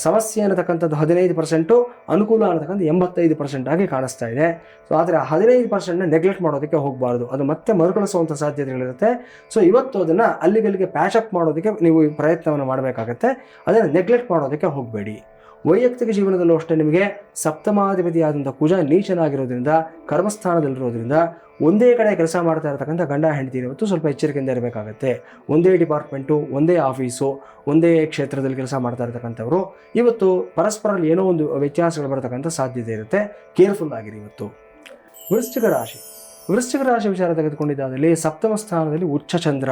ಸಮಸ್ಯೆ ಅನ್ನತಕ್ಕಂಥದ್ದು 15%, ಅನುಕೂಲ ಅನ್ನತಕ್ಕಂಥ 85% ಆಗಿ ಕಾಣಿಸ್ತಾ ಇದೆ. ಸೊ ಆದರೆ 15% ನೆಗ್ಲೆಕ್ಟ್ ಮಾಡೋದಕ್ಕೆ ಹೋಗಬಾರ್ದು, ಅದು ಮತ್ತೆ ಮರುಕಳಿಸುವಂಥ ಸಾಧ್ಯತೆಗಳಿರುತ್ತೆ. ಸೊ ಇವತ್ತು ಅದನ್ನು ಅಲ್ಲಿಗಲ್ಲಿಗೆ ಪ್ಯಾಚಪ್ ಮಾಡೋದಕ್ಕೆ ನೀವು ಪ್ರಯತ್ನವನ್ನು ಮಾಡಬೇಕಾಗತ್ತೆ, ಅದನ್ನು ನೆಗ್ಲೆಕ್ಟ್ ಮಾಡೋದಕ್ಕೆ ಹೋಗಬೇಡಿ. ವೈಯಕ್ತಿಕ ಜೀವನದಲ್ಲೂ ಅಷ್ಟೇ ನಿಮಗೆ ಸಪ್ತಮಾಧಿಪತಿಯಾದಂಥ ಕುಜ ನೀಚನಾಗಿರೋದ್ರಿಂದ ಕರ್ಮಸ್ಥಾನದಲ್ಲಿರೋದ್ರಿಂದ ಒಂದೇ ಕಡೆ ಕೆಲಸ ಮಾಡ್ತಾ ಇರತಕ್ಕಂಥ ಗಂಡ ಹೆಂಡತಿ ಇವತ್ತು ಸ್ವಲ್ಪ ಎಚ್ಚರಿಕೆಯಿಂದ ಇರಬೇಕಾಗತ್ತೆ. ಒಂದೇ ಡಿಪಾರ್ಟ್ಮೆಂಟು, ಒಂದೇ ಆಫೀಸು, ಒಂದೇ ಕ್ಷೇತ್ರದಲ್ಲಿ ಕೆಲಸ ಮಾಡ್ತಾ ಇರತಕ್ಕಂಥವ್ರು ಇವತ್ತು ಪರಸ್ಪರ ಏನೋ ಒಂದು ವ್ಯತ್ಯಾಸಗಳು ಬರತಕ್ಕಂಥ ಸಾಧ್ಯತೆ ಇರುತ್ತೆ. ಕೇರ್ಫುಲ್ ಆಗಿರಿ ಇವತ್ತು. ವೃಶ್ಚಿಕ ರಾಶಿ ವಿಚಾರ ತೆಗೆದುಕೊಂಡಿದ್ದಾದಲ್ಲಿ 7ಮ ಸ್ಥಾನದಲ್ಲಿ ಉಚ್ಚ ಚಂದ್ರ,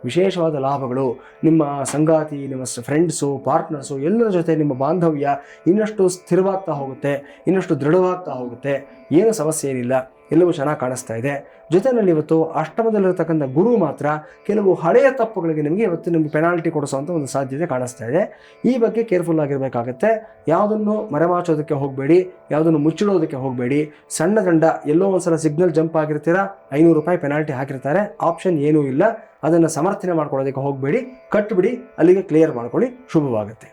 ವಿಶೇಷವಾದ ಲಾಭಗಳು. ನಿಮ್ಮ ಸಂಗಾತಿ, ನಿಮ್ಮ ಫ್ರೆಂಡ್ಸು, ಪಾರ್ಟ್ನರ್ಸು ಎಲ್ಲರ ಜೊತೆ ನಿಮ್ಮ ಬಾಂಧವ್ಯ ಇನ್ನಷ್ಟು ಸ್ಥಿರವಾಗ್ತಾ ಹೋಗುತ್ತೆ, ಇನ್ನಷ್ಟು ದೃಢವಾಗ್ತಾ ಹೋಗುತ್ತೆ. ಏನು ಸಮಸ್ಯೆ ಏನಿಲ್ಲ, ಎಲ್ಲವೂ ಚೆನ್ನಾಗಿ ಕಾಣಿಸ್ತಾ ಇದೆ. ಜೊತೆಯಲ್ಲಿ ಇವತ್ತು ಅಷ್ಟಮದಲ್ಲಿರತಕ್ಕಂಥ ಗುರು ಮಾತ್ರ ಕೆಲವು ಹಳೆಯ ತಪ್ಪುಗಳಿಗೆ ನಿಮಗೆ ಪೆನಾಲ್ಟಿ ಕೊಡಿಸುವಂಥ ಒಂದು ಸಾಧ್ಯತೆ ಕಾಣಿಸ್ತಾ ಇದೆ. ಈ ಬಗ್ಗೆ ಕೇರ್ಫುಲ್ ಆಗಿರಬೇಕಾಗತ್ತೆ. ಯಾವುದನ್ನು ಮರೆಮಾಚೋದಕ್ಕೆ ಹೋಗಬೇಡಿ, ಯಾವುದನ್ನು ಮುಚ್ಚಿಡೋದಕ್ಕೆ ಹೋಗಬೇಡಿ. ಸಣ್ಣ ದಂಡ, ಎಲ್ಲೋ ಒಂದ್ಸಲ ಸಿಗ್ನಲ್ ಜಂಪ್ ಆಗಿರ್ತೀರಾ, 500 ರೂಪಾಯಿ ಪೆನಾಲ್ಟಿ ಹಾಕಿರ್ತಾರೆ, ಆಪ್ಷನ್ ಏನೂ ಇಲ್ಲ, ಅದನ್ನು ಸಮರ್ಥನೆ ಮಾಡ್ಕೊಳ್ಳೋದಕ್ಕೆ ಹೋಗಬೇಡಿ, ಕಟ್ಟಿಬಿಡಿ, ಅಲ್ಲಿಗೆ ಕ್ಲಿಯರ್ ಮಾಡ್ಕೊಳ್ಳಿ, ಶುಭವಾಗುತ್ತೆ.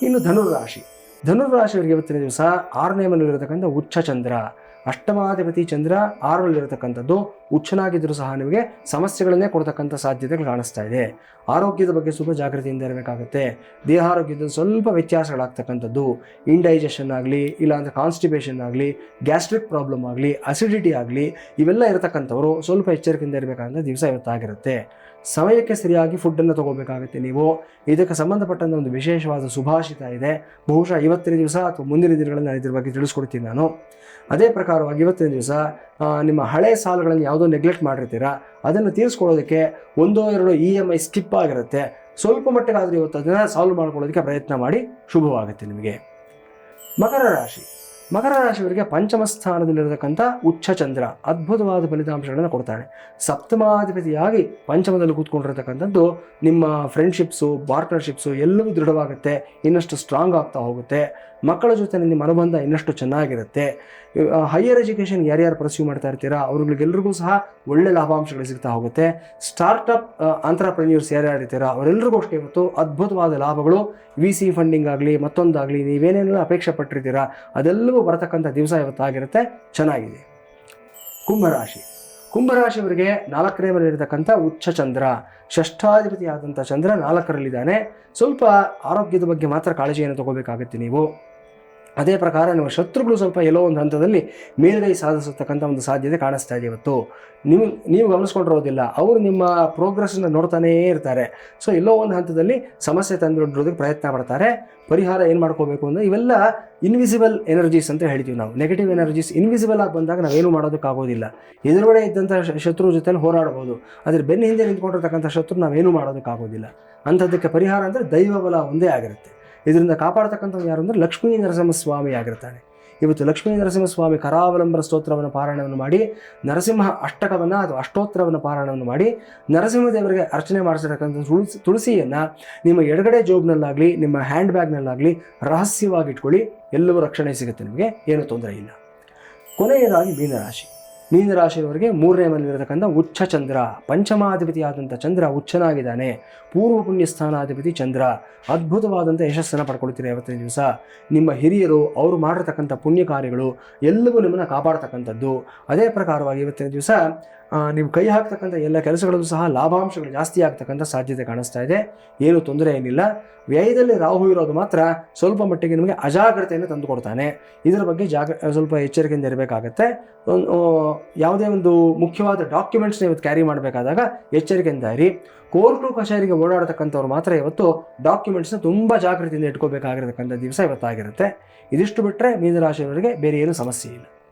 ಇನ್ನು ಧನುರಾಶಿಯವರಿಗೆ ಇವತ್ತಿನ ದಿವಸ 6ನೇ ಮನೆಯಲ್ಲಿರತಕ್ಕಂಥ ಉಚ್ಚ ಚಂದ್ರ, ಅಷ್ಟಮಾಧಿಪತಿ ಚಂದ್ರ 6ರಲ್ಲಿರತಕ್ಕಂಥದ್ದು ಉಚ್ಚನಾಗಿದ್ದರೂ ಸಹ ನಿಮಗೆ ಸಮಸ್ಯೆಗಳನ್ನೇ ಕೊಡ್ತಕ್ಕಂಥ ಸಾಧ್ಯತೆಗಳು ಕಾಣಿಸ್ತಾ ಇದೆ. ಆರೋಗ್ಯದ ಬಗ್ಗೆ ಸ್ವಲ್ಪ ಜಾಗೃತಿಯಿಂದ ಇರಬೇಕಾಗುತ್ತೆ. ದೇಹಾರೋಗ್ಯದ ಸ್ವಲ್ಪ ವ್ಯತ್ಯಾಸಗಳಾಗ್ತಕ್ಕಂಥದ್ದು, ಇಂಡೈಜೆಷನ್ ಆಗಲಿ, ಇಲ್ಲಾಂದರೆ ಕಾನ್ಸ್ಟಿಪೇಷನ್ ಆಗಲಿ, ಗ್ಯಾಸ್ಟ್ರಿಕ್ ಪ್ರಾಬ್ಲಮ್ ಆಗಲಿ, ಅಸಿಡಿಟಿ ಆಗಲಿ, ಇವೆಲ್ಲ ಇರತಕ್ಕಂಥವರು ಸ್ವಲ್ಪ ಎಚ್ಚರಿಕೆಯಿಂದ ಇರಬೇಕಾದಂಥ ದಿವಸ ಇವತ್ತಾಗಿರುತ್ತೆ. ಸಮಯಕ್ಕೆ ಸರಿಯಾಗಿ ಫುಡ್ಡನ್ನು ತೊಗೋಬೇಕಾಗುತ್ತೆ ನೀವು. ಇದಕ್ಕೆ ಸಂಬಂಧಪಟ್ಟಂಥ ಒಂದು ವಿಶೇಷವಾದ ಸುಭಾಷಿತ ಇದೆ, ಬಹುಶಃ ಇವತ್ತಿನ ದಿವಸ ಅಥವಾ ಮುಂದಿನ ದಿನಗಳಲ್ಲಿ ನಾನು ಇದ್ರ ಬಗ್ಗೆ ತಿಳಿಸ್ಕೊಡ್ತೀನಿ ನಾನು. ಅದೇ ಪ್ರಕಾರವಾಗಿ ಇವತ್ತಿನ ದಿವಸ ನಿಮ್ಮ ಹಳೆ ಸಾಲಗಳನ್ನು ಯಾವುದೋ ನೆಗ್ಲೆಕ್ಟ್ ಮಾಡಿರ್ತೀರಾ, ಅದನ್ನು ತೀರಿಸ್ಕೊಳ್ಳೋದಕ್ಕೆ 1-2 EMI ಸ್ಕಿಪ್ ಆಗಿರುತ್ತೆ. ಸ್ವಲ್ಪ ಮಟ್ಟಿಗಾದರೂ ಇವತ್ತು ಅದನ್ನು ಸಾಲ್ವ್ ಮಾಡ್ಕೊಳ್ಳೋದಕ್ಕೆ ಪ್ರಯತ್ನ ಮಾಡಿ, ಶುಭವಾಗುತ್ತೆ ನಿಮಗೆ. ಮಕರ ರಾಶಿಯವರಿಗೆ 5ಮ ಸ್ಥಾನದಲ್ಲಿರತಕ್ಕಂಥ ಉಚ್ಚ ಚಂದ್ರ ಅದ್ಭುತವಾದ ಫಲಿತಾಂಶಗಳನ್ನು ಕೊಡ್ತಾನೆ. ಸಪ್ತಮಾಧಿಪತಿಯಾಗಿ 5ಮದಲ್ಲಿ ಕೂತ್ಕೊಂಡಿರತಕ್ಕಂಥದ್ದು ನಿಮ್ಮ ಫ್ರೆಂಡ್ಶಿಪ್ಸು, ಪಾರ್ಟ್ನರ್ಶಿಪ್ಸು ಎಲ್ಲವೂ ದೃಢವಾಗುತ್ತೆ, ಇನ್ನಷ್ಟು ಸ್ಟ್ರಾಂಗ್ ಆಗ್ತಾ ಹೋಗುತ್ತೆ. ಮಕ್ಕಳ ಜೊತೆ ನಿಮ್ಮ ಅನುಬಂಧ ಇನ್ನಷ್ಟು ಚೆನ್ನಾಗಿರುತ್ತೆ. ಹೈಯರ್ ಎಜುಕೇಷನ್ ಯಾರ್ಯಾರು ಪರ್ಸ್ಯೂ ಮಾಡ್ತಾ ಇರ್ತೀರಾ ಅವ್ರಿಗೆಲ್ರಿಗೂ ಸಹ ಒಳ್ಳೆ ಲಾಭಾಂಶಗಳು ಸಿಗ್ತಾ ಹೋಗುತ್ತೆ. ಸ್ಟಾರ್ಟಪ್ ಆಂಟ್ರಪ್ರೆನ್ಯೂರ್ಸ್ ಯಾರ್ಯಾರಿರ್ತೀರಾ ಅವರೆಲ್ಲರಿಗೂ ಅಷ್ಟೇ ಇವತ್ತು ಅದ್ಭುತವಾದ ಲಾಭಗಳು, VC ಫಂಡಿಂಗ್ ಆಗಲಿ ಮತ್ತೊಂದಾಗಲಿ, ನೀವೇನೇನೆಲ್ಲ ಅಪೇಕ್ಷೆ ಪಟ್ಟಿರ್ತೀರಾ ಅದೆಲ್ಲವೂ ಬರತಕ್ಕಂಥ ದಿವಸ ಇವತ್ತಾಗಿರುತ್ತೆ, ಚೆನ್ನಾಗಿದೆ. ಕುಂಭರಾಶಿಯವರಿಗೆ 4ನೇ ಮನೆಯಲ್ಲಿರತಕ್ಕಂಥ ಉಚ್ಚ ಚಂದ್ರ, ಷಷ್ಠಾಧಿಪತಿಯಾದಂಥ ಚಂದ್ರ 4ರಲ್ಲಿದ್ದಾನೆ. ಸ್ವಲ್ಪ ಆರೋಗ್ಯದ ಬಗ್ಗೆ ಮಾತ್ರ ಕಾಳಜಿಯನ್ನು ತಗೋಬೇಕಾಗುತ್ತೆ ನೀವು. ಅದೇ ಪ್ರಕಾರ ನಿಮ್ಮ ಶತ್ರುಗಳು ಸ್ವಲ್ಪ ಎಲ್ಲೋ ಒಂದು ಹಂತದಲ್ಲಿ ಮೇಲ್ಗೈ ಸಾಧಿಸತಕ್ಕಂಥ ಒಂದು ಸಾಧ್ಯತೆ ಕಾಣಿಸ್ತಾ ಇದೆ ಇವತ್ತು. ನೀವು ಗಮನಿಸ್ಕೊಂಡಿರೋದಿಲ್ಲ, ಅವರು ನಿಮ್ಮ ಪ್ರೋಗ್ರೆಸ್ಸನ್ನು ನೋಡ್ತಾನೇ ಇರ್ತಾರೆ. ಸೊ ಎಲ್ಲೋ ಒಂದು ಹಂತದಲ್ಲಿ ಸಮಸ್ಯೆ ತಂದುಕೊಡೋದಕ್ಕೆ ಪ್ರಯತ್ನ ಪಡ್ತಾರೆ. ಪರಿಹಾರ ಏನು ಮಾಡ್ಕೋಬೇಕು ಅಂದರೆ ಇವೆಲ್ಲ ಇನ್ವಿಸಿಬಲ್ ಎನರ್ಜೀಸ್ ಅಂತ ಹೇಳ್ತೀವಿ ನಾವು. ನೆಗೆಟಿವ್ ಎನರ್ಜೀಸ್ ಇನ್ವಿಸಿಬಲ್ ಆಗಿ ಬಂದಾಗ ನಾವೇನು ಮಾಡೋದಕ್ಕಾಗೋದಿಲ್ಲ. ಎದುರುಗಡೆ ಇದ್ದಂಥ ಶತ್ರು ಜೊತೆಲಿ ಹೋರಾಡ್ಬೋದು, ಆದರೆ ಬೆನ್ನ ಹಿಂದೆ ನಿಂತ್ಕೊಂಡಿರ್ತಕ್ಕಂಥ ಶತ್ರು ನಾವೇನು ಮಾಡೋದಕ್ಕಾಗೋದಿಲ್ಲ. ಅಂಥದ್ದಕ್ಕೆ ಪರಿಹಾರ ಅಂದರೆ ದೈವ ಬಲ ಒಂದೇ ಆಗಿರುತ್ತೆ. ಇದರಿಂದ ಕಾಪಾಡ್ತಕ್ಕಂಥವ್ರು ಯಾರು ಅಂದರೆ ಲಕ್ಷ್ಮೀ ನರಸಿಂಹಸ್ವಾಮಿ ಆಗಿರ್ತಾನೆ. ಇವತ್ತು ಲಕ್ಷ್ಮೀ ನರಸಿಂಹಸ್ವಾಮಿ ಕರಾವಲಂಬನ ಸ್ತೋತ್ರವನ್ನು ಪಾರಾಯಣವನ್ನು ಮಾಡಿ, ನರಸಿಂಹ ಅಷ್ಟಕವನ್ನು ಅಥವಾ ಅಷ್ಟೋತ್ತರವನ್ನು ಪಾರಾಯಣವನ್ನು ಮಾಡಿ, ನರಸಿಂಹದೇವರಿಗೆ ಅರ್ಚನೆ ಮಾಡಿಸಿರ್ತಕ್ಕಂಥ ತುಳಸಿಯನ್ನು ನಿಮ್ಮ ಎಡಗಡೆ ಜೋಬ್ನಲ್ಲಾಗಲಿ ನಿಮ್ಮ ಹ್ಯಾಂಡ್ ಬ್ಯಾಗ್ನಲ್ಲಾಗಲಿ ರಹಸ್ಯವಾಗಿ ಇಟ್ಕೊಳ್ಳಿ. ಎಲ್ಲವೂ ರಕ್ಷಣೆ ಸಿಗುತ್ತೆ, ನಿಮಗೆ ಏನೂ ತೊಂದರೆ ಇಲ್ಲ. ಕೊನೆಯದಾಗಿ ಮೀನರಾಶಿ. ಮೀನರಾಶಿಯವರಿಗೆ 3ನೇ ಮನೆಯಲ್ಲಿರತಕ್ಕಂಥ ಉಚ್ಚ ಚಂದ್ರ, ಪಂಚಮಾಧಿಪತಿಯಾದಂಥ ಚಂದ್ರ ಉಚ್ಚನಾಗಿದ್ದಾನೆ. ಪೂರ್ವ ಪುಣ್ಯ ಸ್ಥಾನಾಧಿಪತಿ ಚಂದ್ರ. ಅದ್ಭುತವಾದಂಥ ಯಶಸ್ಸನ್ನು ಪಡ್ಕೊಳ್ತೀರಿ ಇವತ್ತಿನ ದಿವಸ. ನಿಮ್ಮ ಹಿರಿಯರು ಅವರು ಮಾಡಿರ್ತಕ್ಕಂಥ ಪುಣ್ಯ ಕಾರ್ಯಗಳು ಎಲ್ಲವೂ ನಿಮ್ಮನ್ನು ಕಾಪಾಡ್ತಕ್ಕಂಥದ್ದು. ಅದೇ ಪ್ರಕಾರವಾಗಿ ಇವತ್ತಿನ ದಿವಸ ನೀವು ಕೈ ಹಾಕ್ತಕ್ಕಂಥ ಎಲ್ಲ ಕೆಲಸಗಳಲ್ಲೂ ಸಹ ಲಾಭಾಂಶಗಳು ಜಾಸ್ತಿ ಆಗ್ತಕ್ಕಂಥ ಸಾಧ್ಯತೆ ಕಾಣಿಸ್ತಾ ಇದೆ. ಏನು ತೊಂದರೆ ಏನಿಲ್ಲ. ವ್ಯಯದಲ್ಲಿ ರಾಹು ಇರೋದು ಮಾತ್ರ ಸ್ವಲ್ಪ ಮಟ್ಟಿಗೆ ನಿಮಗೆ ಅಜಾಗ್ರತೆಯನ್ನು ತಂದುಕೊಡ್ತಾನೆ. ಇದರ ಬಗ್ಗೆ ಸ್ವಲ್ಪ ಎಚ್ಚರಿಕೆಯಿಂದ ಇರಬೇಕಾಗತ್ತೆ. ಯಾವುದೇ ಒಂದು ಮುಖ್ಯವಾದ ಡಾಕ್ಯುಮೆಂಟ್ಸ್ನ ಇವತ್ತು ಕ್ಯಾರಿ ಮಾಡಬೇಕಾದಾಗ ಎಚ್ಚರಿಕೆಯಿಂದ ಇರಿ. ಕೋರ್ಟು ಕಚೇರಿಗೆ ಓಡಾಡತಕ್ಕಂಥವ್ರು ಮಾತ್ರ ಇವತ್ತು ಡಾಕ್ಯುಮೆಂಟ್ಸ್ನ ತುಂಬ ಜಾಗೃತಿಯಿಂದ ಇಟ್ಕೋಬೇಕಾಗಿರತಕ್ಕಂಥ ದಿವಸ ಇವತ್ತಾಗಿರುತ್ತೆ. ಇದಿಷ್ಟು ಬಿಟ್ಟರೆ ಮೀನರಾಶಿಯವರಿಗೆ ಬೇರೆ ಏನು ಸಮಸ್ಯೆ ಇಲ್ಲ.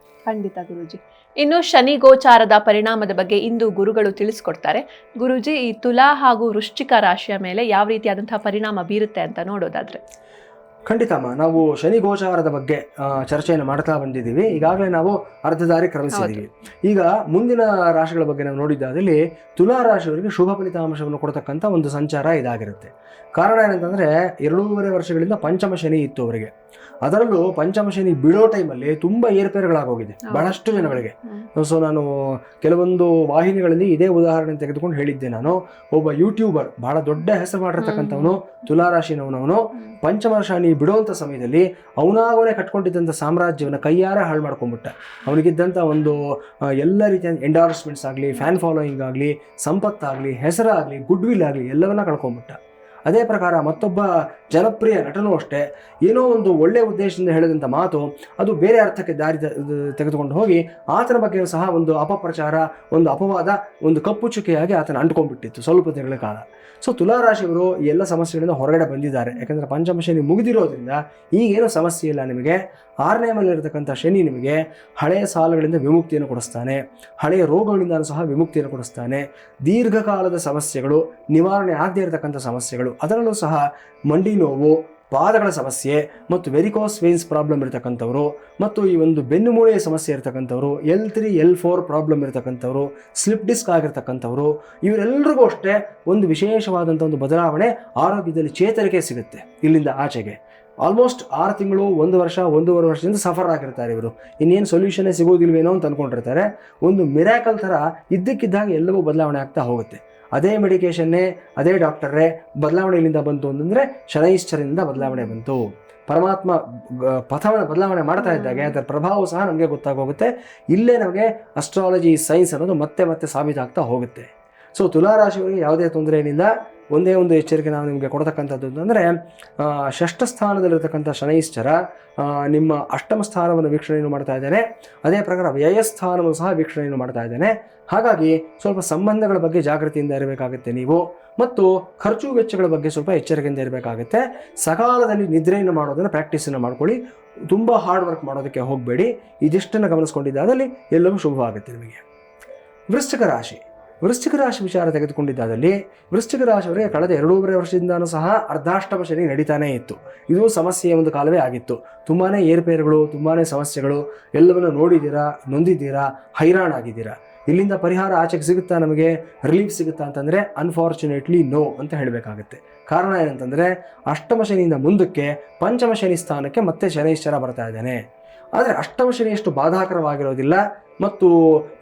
ಖಂಡಿತ ಗುರುಜಿ. ಇನ್ನು ಶನಿ ಗೋಚಾರದ ಪರಿಣಾಮದ ಬಗ್ಗೆ ಇಂದು ಗುರುಗಳು ತಿಳಿಸ್ಕೊಡ್ತಾರೆ. ಗುರುಜಿ, ಈ ತುಲಾ ಹಾಗೂ ವೃಶ್ಚಿಕ ರಾಶಿಯ ಮೇಲೆ ಯಾವ ರೀತಿಯಾದಂತಹ ಪರಿಣಾಮ ಬೀರುತ್ತೆ ಅಂತ ನೋಡೋದಾದ್ರೆ? ಖಂಡಿತಮ್ಮ, ನಾವು ಶನಿ ಗೋಚಾರದ ಬಗ್ಗೆ ಚರ್ಚೆಯನ್ನು ಮಾಡ್ತಾ ಬಂದಿದ್ದೀವಿ. ಈಗಾಗಲೇ ನಾವು ಅರ್ಧ ದಾರಿ ಕ್ರಮಿಸಿದ್ದೀವಿ. ಈಗ ಮುಂದಿನ ರಾಶಿಗಳ ಬಗ್ಗೆ ನಾವು ನೋಡಿದ್ದಾದಲ್ಲಿ ತುಲಾ ರಾಶಿಯವರಿಗೆ ಶುಭ ಫಲಿತಾಂಶವನ್ನು ಕೊಡ್ತಕ್ಕಂಥ ಒಂದು ಸಂಚಾರ ಇದಾಗಿರುತ್ತೆ. ಕಾರಣ ಏನಂತಂದರೆ 2.5 ವರ್ಷಗಳಿಂದ ಪಂಚಮ ಶನಿ ಇತ್ತು ಅವರಿಗೆ. ಅದರಲ್ಲೂ ಪಂಚಮ ಶನಿ ಬಿಡೋ ಟೈಮಲ್ಲಿ ತುಂಬ ಏರ್ಪೇರುಗಳಾಗೋಗಿದೆ ಬಹಳಷ್ಟು ಜನಗಳಿಗೆ. ಸೊ ನಾನು ಕೆಲವೊಂದು ವಾಹಿನಿಗಳಲ್ಲಿ ಇದೇ ಉದಾಹರಣೆ ತೆಗೆದುಕೊಂಡು ಹೇಳಿದ್ದೆ. ನಾನು ಒಬ್ಬ ಯೂಟ್ಯೂಬರ್, ಬಹಳ ದೊಡ್ಡ ಹೆಸರು ಮಾಡಿರ್ತಕ್ಕಂಥವನು, ತುಲಾರಾಶಿನವನವನು, ಪಂಚಮ ಶನಿ ಬಿಡುವಂಥ ಸಮಯದಲ್ಲಿ ಅವನಾಗವನೇ ಕಟ್ಕೊಂಡಿದ್ದಂಥ ಸಾಮ್ರಾಜ್ಯವನ್ನು ಕೈಯಾರೆ ಹಾಳು ಮಾಡ್ಕೊಂಡ್ಬಿಟ್ಟ. ಅವನಿಗಿದ್ದಂಥ ಒಂದು ಎಲ್ಲ ರೀತಿಯ ಎಂಡಾರ್ಸ್ಮೆಂಟ್ಸ್ ಆಗಲಿ, ಫ್ಯಾನ್ ಫಾಲೋಯಿಂಗ್ ಆಗಲಿ, ಸಂಪತ್ತಾಗಲಿ, ಹೆಸರಾಗಲಿ, ಗುಡ್ ವಿಲ್ ಆಗಲಿ ಎಲ್ಲವನ್ನ ಕಳ್ಕೊಂಡ್ಬಿಟ್ಟ. ಅದೇ ಪ್ರಕಾರ ಮತ್ತೊಬ್ಬ ಜನಪ್ರಿಯ ನಟನೂ ಅಷ್ಟೇ, ಏನೋ ಒಂದು ಒಳ್ಳೆಯ ಉದ್ದೇಶದಿಂದ ಹೇಳಿದಂಥ ಮಾತು ಅದು ಬೇರೆ ಅರ್ಥಕ್ಕೆ ದಾರಿ ತೆಗೆದುಕೊಂಡು ಹೋಗಿ ಆತನ ಬಗ್ಗೆ ಸಹ ಒಂದು ಅಪಪ್ರಚಾರ, ಒಂದು ಅಪವಾದ, ಒಂದು ಕಪ್ಪು ಚುಕ್ಕೆಯಾಗಿ ಆತನ ಅಂಟ್ಕೊಂಡ್ಬಿಟ್ಟಿತ್ತು ಸ್ವಲ್ಪ ತಿಂಗಳ ಕಾಲ. ಸೊ ತುಲಾರಾಶಿಯವರು ಈ ಎಲ್ಲ ಸಮಸ್ಯೆಗಳಿಂದ ಹೊರಗಡೆ ಬಂದಿದ್ದಾರೆ. ಯಾಕಂದರೆ ಪಂಚಮ ಶನಿ ಮುಗಿದಿರೋದ್ರಿಂದ ಈಗೇನು ಸಮಸ್ಯೆ ಇಲ್ಲ ನಿಮಗೆ. 6ನೇ ಮನೆಯಲ್ಲಿರತಕ್ಕಂಥ ಶನಿ ನಿಮಗೆ ಹಳೆಯ ಸಾಲಗಳಿಂದ ವಿಮುಕ್ತಿಯನ್ನು ಕೊಡಿಸ್ತಾನೆ, ಹಳೆಯ ರೋಗಗಳಿಂದ ಸಹ ವಿಮುಕ್ತಿಯನ್ನು ಕೊಡಿಸ್ತಾನೆ. ದೀರ್ಘಕಾಲದ ಸಮಸ್ಯೆಗಳು, ನಿವಾರಣೆ ಆಗದೇ ಇರತಕ್ಕಂಥ ಸಮಸ್ಯೆಗಳು, ಅದರಲ್ಲೂ ಸಹ ಮಂಡಿ ನೋವು, ಪಾದಗಳ ಸಮಸ್ಯೆ ಮತ್ತು ವೆರಿಕೋಸ್ ವೇನ್ಸ್ ಪ್ರಾಬ್ಲಮ್ ಇರತಕ್ಕಂಥವ್ರು, ಮತ್ತು ಈ ಒಂದು ಬೆನ್ನು ಮೂಳೆಯ ಸಮಸ್ಯೆ ಇರತಕ್ಕಂಥವ್ರು, L3 L4 ಪ್ರಾಬ್ಲಮ್ ಇರತಕ್ಕಂಥವ್ರು, ಸ್ಲಿಪ್ ಡಿಸ್ಕ್ ಆಗಿರ್ತಕ್ಕಂಥವ್ರು, ಇವರೆಲ್ಲರಿಗೂ ಅಷ್ಟೇ ಒಂದು ವಿಶೇಷವಾದಂಥ ಒಂದು ಬದಲಾವಣೆ, ಆರೋಗ್ಯದಲ್ಲಿ ಚೇತರಿಕೆ ಸಿಗುತ್ತೆ ಇಲ್ಲಿಂದ ಆಚೆಗೆ. ಆಲ್ಮೋಸ್ಟ್ 6 ತಿಂಗಳು, 1 ವರ್ಷ, 1.5 ವರ್ಷದಿಂದ ಸಫರ್ ಆಗಿರ್ತಾರೆ ಇವರು. ಇನ್ನೇನು ಸೊಲ್ಯೂಷನ್ನೇ ಸಿಗೋದಿಲ್ವೇನೋ ಅಂತ ಅಂದ್ಕೊಂಡಿರ್ತಾರೆ. ಒಂದು ಮಿರಾಕಲ್ ಥರ ಇದ್ದಕ್ಕಿದ್ದಾಗ ಎಲ್ಲವೂ ಬದಲಾವಣೆ ಆಗ್ತಾ ಹೋಗುತ್ತೆ. ಅದೇ ಮೆಡಿಕೇಷನ್ನೇ, ಅದೇ ಡಾಕ್ಟರೇ ಬದಲಾವಣೆ ಇಲ್ಲಿಂದ ಬಂತು ಅಂತಂದರೆ ಶನೈಶ್ಚರದಿಂದ ಬದಲಾವಣೆ ಬಂತು. ಪರಮಾತ್ಮ ಪಥವನ್ನು ಬದಲಾವಣೆ ಮಾಡ್ತಾ ಇದ್ದಾಗೆ ಅದರ ಪ್ರಭಾವ ಸಹ ನಮಗೆ ಗೊತ್ತಾಗೋಗುತ್ತೆ. ಇಲ್ಲೇ ನಮಗೆ ಅಸ್ಟ್ರಾಲಜಿ ಸೈನ್ಸ್ ಅನ್ನೋದು ಮತ್ತೆ ಮತ್ತೆ ಸಾಬೀತಾಗ್ತಾ ಹೋಗುತ್ತೆ. ಸೊ ತುಲಾರಾಶಿಯವರಿಗೆ ಯಾವುದೇ ತೊಂದರೆ ಏನಿಲ್ಲ. ಒಂದೇ ಒಂದು ಎಚ್ಚರಿಕೆ ನಾವು ನಿಮಗೆ ಕೊಡ್ತಕ್ಕಂಥದ್ದು ಅಂತಂದರೆ, ಷಷ್ಠ ಸ್ಥಾನದಲ್ಲಿರ್ತಕ್ಕಂಥ ಶನೈಶ್ಚರ ನಿಮ್ಮ ಅಷ್ಟಮ ಸ್ಥಾನವನ್ನು ವೀಕ್ಷಣೆಯನ್ನು ಮಾಡ್ತಾ ಇದ್ದಾನೆ. ಅದೇ ಪ್ರಕಾರ ವ್ಯಯಸ್ಥಾನವನ್ನು ಸಹ ವೀಕ್ಷಣೆಯನ್ನು ಮಾಡ್ತಾ ಇದ್ದಾನೆ. ಹಾಗಾಗಿ ಸ್ವಲ್ಪ ಸಂಬಂಧಗಳ ಬಗ್ಗೆ ಜಾಗೃತಿಯಿಂದ ಇರಬೇಕಾಗುತ್ತೆ ನೀವು, ಮತ್ತು ಖರ್ಚು ವೆಚ್ಚಗಳ ಬಗ್ಗೆ ಸ್ವಲ್ಪ ಎಚ್ಚರಿಕೆಯಿಂದ ಇರಬೇಕಾಗುತ್ತೆ. ಸಕಾಲದಲ್ಲಿ ನಿದ್ರೆಯನ್ನು ಮಾಡೋದನ್ನು ಪ್ರಾಕ್ಟೀಸನ್ನು ಮಾಡ್ಕೊಳ್ಳಿ. ತುಂಬ ಹಾರ್ಡ್ ವರ್ಕ್ ಮಾಡೋದಕ್ಕೆ ಹೋಗಬೇಡಿ. ಇದಿಷ್ಟನ್ನು ಗಮನಿಸ್ಕೊಂಡಿದ್ದಾದಲ್ಲಿ ಎಲ್ಲವೂ ಶುಭವಾಗುತ್ತೆ ನಿಮಗೆ. ವೃಶ್ಚಿಕ ರಾಶಿ ವಿಚಾರ ತೆಗೆದುಕೊಂಡಿದ್ದಾದಲ್ಲಿ ವೃಶ್ಚಿಕ ರಾಶಿಯವರಿಗೆ ಕಳೆದ 2.5 ವರ್ಷದಿಂದನೂ ಸಹ ಅರ್ಧಾಷ್ಟಮ ಶನಿ ನಡೀತಾನೇ ಇತ್ತು. ಇದು ಸಮಸ್ಯೆಯ ಒಂದು ಕಾಲವೇ ಆಗಿತ್ತು. ತುಂಬಾ ಏರ್ಪೇರುಗಳು, ತುಂಬಾ ಸಮಸ್ಯೆಗಳು ಎಲ್ಲವನ್ನು ನೋಡಿದ್ದೀರಾ, ನೊಂದಿದ್ದೀರಾ, ಹೈರಾಣಾಗಿದ್ದೀರಾ. ಇಲ್ಲಿಂದ ಪರಿಹಾರ ಆಚೆಗೆ ಸಿಗುತ್ತಾ, ನಮಗೆ ರಿಲೀಫ್ ಸಿಗುತ್ತಾ ಅಂತಂದರೆ ಅನ್ಫಾರ್ಚುನೇಟ್ಲಿ ನೋ ಅಂತ ಹೇಳಬೇಕಾಗುತ್ತೆ. ಕಾರಣ ಏನಂತಂದರೆ, ಅಷ್ಟಮ ಶನಿಯಿಂದ ಮುಂದಕ್ಕೆ ಪಂಚಮ ಶನಿ ಸ್ಥಾನಕ್ಕೆ ಮತ್ತೆ ಶನೈಶ್ಚರ ಬರ್ತಾ ಇದ್ದಾನೆ. ಆದರೆ ಅಷ್ಟಮ ಶನಿಯಷ್ಟು ಬಾಧಾಕರವಾಗಿರೋದಿಲ್ಲ, ಮತ್ತು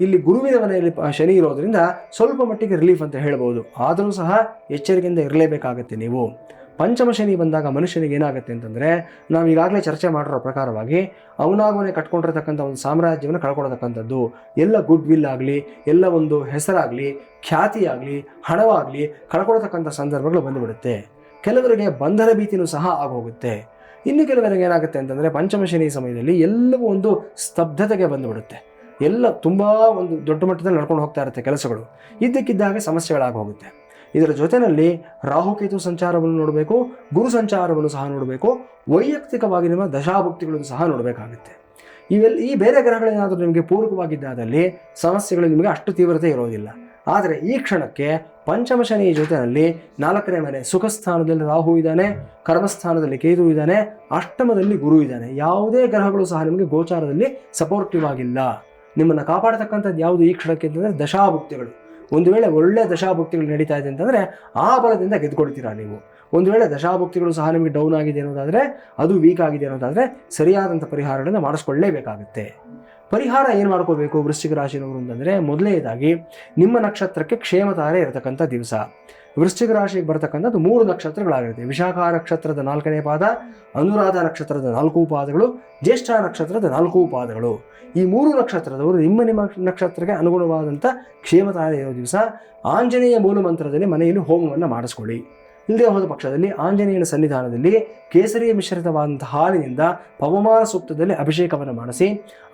ಇಲ್ಲಿ ಗುರುವಿನ ಮನೆಯಲ್ಲಿ ಶನಿ ಇರೋದ್ರಿಂದ ಸ್ವಲ್ಪ ಮಟ್ಟಿಗೆ ರಿಲೀಫ್ ಅಂತ ಹೇಳ್ಬೋದು. ಆದರೂ ಸಹ ಎಚ್ಚರಿಕೆಯಿಂದ ಇರಲೇಬೇಕಾಗತ್ತೆ ನೀವು. ಪಂಚಮ ಶನಿ ಬಂದಾಗ ಮನುಷ್ಯನಿಗೆ ಏನಾಗುತ್ತೆ ಅಂತಂದರೆ, ನಾವು ಈಗಾಗಲೇ ಚರ್ಚೆ ಮಾಡಿರೋ ಪ್ರಕಾರವಾಗಿ ಅವನಾಗವನೇ ಕಟ್ಕೊಂಡಿರ್ತಕ್ಕಂಥ ಒಂದು ಸಾಮ್ರಾಜ್ಯವನ್ನು ಕಳ್ಕೊಳ್ತಕ್ಕಂಥದ್ದು, ಎಲ್ಲ ಗುಡ್ ವಿಲ್ ಆಗಲಿ, ಎಲ್ಲ ಒಂದು ಹೆಸರಾಗಲಿ, ಖ್ಯಾತಿಯಾಗಲಿ, ಹಣವಾಗಲಿ ಕಳ್ಕೊಳ್ತಕ್ಕಂಥ ಸಂದರ್ಭಗಳು ಬಂದುಬಿಡುತ್ತೆ. ಕೆಲವರಿಗೆ ಬಂಧನ ಭೀತಿನೂ ಸಹ ಆಗೋಗುತ್ತೆ. ಇನ್ನು ಕೆಲವರಿಗೆ ಏನಾಗುತ್ತೆ ಅಂತಂದರೆ, ಪಂಚಮ ಶನಿ ಸಮಯದಲ್ಲಿ ಎಲ್ಲವೂ ಒಂದು ಸ್ತಬ್ಧತೆಗೆ ಬಂದುಬಿಡುತ್ತೆ. ಎಲ್ಲ ತುಂಬ ಒಂದು ದೊಡ್ಡ ಮಟ್ಟದಲ್ಲಿ ನಡ್ಕೊಂಡು ಹೋಗ್ತಾ ಇರುತ್ತೆ ಕೆಲಸಗಳು. ಇದ್ದಕ್ಕಿದ್ದಾಗ ಸಮಸ್ಯೆಗಳಾಗೋಗುತ್ತೆ. ಇದರ ಜೊತೆಯಲ್ಲಿ ರಾಹುಕೇತು ಸಂಚಾರವನ್ನು ನೋಡಬೇಕು, ಗುರು ಸಂಚಾರವನ್ನು ಸಹ ನೋಡಬೇಕು, ವೈಯಕ್ತಿಕವಾಗಿ ನಿಮ್ಮ ದಶಾಭುಕ್ತಿಗಳನ್ನು ಸಹ ನೋಡಬೇಕಾಗುತ್ತೆ. ಈ ಬೇರೆ ಗ್ರಹಗಳೇನಾದರೂ ನಿಮಗೆ ಪೂರಕವಾಗಿದ್ದಾದಲ್ಲಿ ಸಮಸ್ಯೆಗಳು ನಿಮಗೆ ಅಷ್ಟು ತೀವ್ರತೆ ಇರೋದಿಲ್ಲ. ಆದರೆ ಈ ಕ್ಷಣಕ್ಕೆ ಪಂಚಮ ಶನಿ ಜೊತೆಯಲ್ಲಿ 4ನೇ ಮನೆ ಸುಖ ಸ್ಥಾನದಲ್ಲಿ ರಾಹು ಇದ್ದಾನೆ, ಕರ್ಮಸ್ಥಾನದಲ್ಲಿ ಕೇತು ಇದ್ದಾನೆ, ಅಷ್ಟಮದಲ್ಲಿ ಗುರು ಇದ್ದಾನೆ. ಯಾವುದೇ ಗ್ರಹಗಳು ಸಹ ನಿಮಗೆ ಗೋಚಾರದಲ್ಲಿ ಸಪೋರ್ಟಿವ್ ಆಗಿಲ್ಲ. ನಿಮ್ಮನ್ನು ಕಾಪಾಡತಕ್ಕಂಥದ್ದು ಯಾವುದು ಈ ಕ್ಷಣಕ್ಕೆ ಅಂತಂದರೆ ದಶಾಭುಕ್ತಿಗಳು. ಒಂದು ವೇಳೆ ಒಳ್ಳೆಯ ದಶಾಭುಕ್ತಿಗಳು ನಡೀತಾ ಇದೆ ಅಂತಂದರೆ ಆ ಬಲದಿಂದ ಗೆದ್ದುಕೊಳ್ತೀರಾ ನೀವು. ಒಂದು ವೇಳೆ ದಶಾಭುಕ್ತಿಗಳು ಸಹ ನಿಮಗೆ ಡೌನ್ ಆಗಿದೆ ಅನ್ನೋದಾದರೆ, ಅದು ವೀಕ್ ಆಗಿದೆ ಅನ್ನೋದಾದರೆ ಸರಿಯಾದಂಥ ಪರಿಹಾರಗಳನ್ನು ಮಾಡಿಸ್ಕೊಳ್ಳೇಬೇಕಾಗುತ್ತೆ. ಪರಿಹಾರ ಏನು ಮಾಡ್ಕೋಬೇಕು ವೃಶ್ಚಿಕ ರಾಶಿನವರು ಅಂತಂದರೆ, ಮೊದಲನೇದಾಗಿ ನಿಮ್ಮ ನಕ್ಷತ್ರಕ್ಕೆ ಕ್ಷೇಮತಾರೆ ಇರತಕ್ಕಂಥ ದಿವಸ. ವೃಶ್ಚಿಕ ರಾಶಿಗೆ ಬರತಕ್ಕಂಥದ್ದು 3 ನಕ್ಷತ್ರಗಳಾಗಿರುತ್ತೆ. ವಿಶಾಖ ನಕ್ಷತ್ರದ 4ನೇ ಪಾದ, ಅನುರಾಧ ನಕ್ಷತ್ರದ 4 ಪಾದಗಳು, ಜ್ಯೇಷ್ಠ ನಕ್ಷತ್ರದ 4 ಪಾದಗಳು. ಈ 3 ನಕ್ಷತ್ರದವರು ನಿಮ್ಮ ನಕ್ಷತ್ರಕ್ಕೆ ಅನುಗುಣವಾದಂಥ ಕ್ಷೇಮತಾರೆ ಇರೋ ದಿವಸ ಆಂಜನೇಯ ಮೂಲ ಮಂತ್ರದಲ್ಲಿ ಮನೆಯಲ್ಲಿ ಹೋಮವನ್ನು ಮಾಡಿಸ್ಕೊಳ್ಳಿ. ಇಲ್ಲದೆ ಹೋದ ಪಕ್ಷದಲ್ಲಿ ಆಂಜನೇಯನ ಸನ್ನಿಧಾನದಲ್ಲಿ ಕೇಸರಿ ಮಿಶ್ರಿತವಾದಂಥ ಹಾಲಿನಿಂದ ಪವಮಾನ ಸೂಕ್ತದಲ್ಲಿ ಅಭಿಷೇಕವನ್ನು ಮಾಡಿಸಿ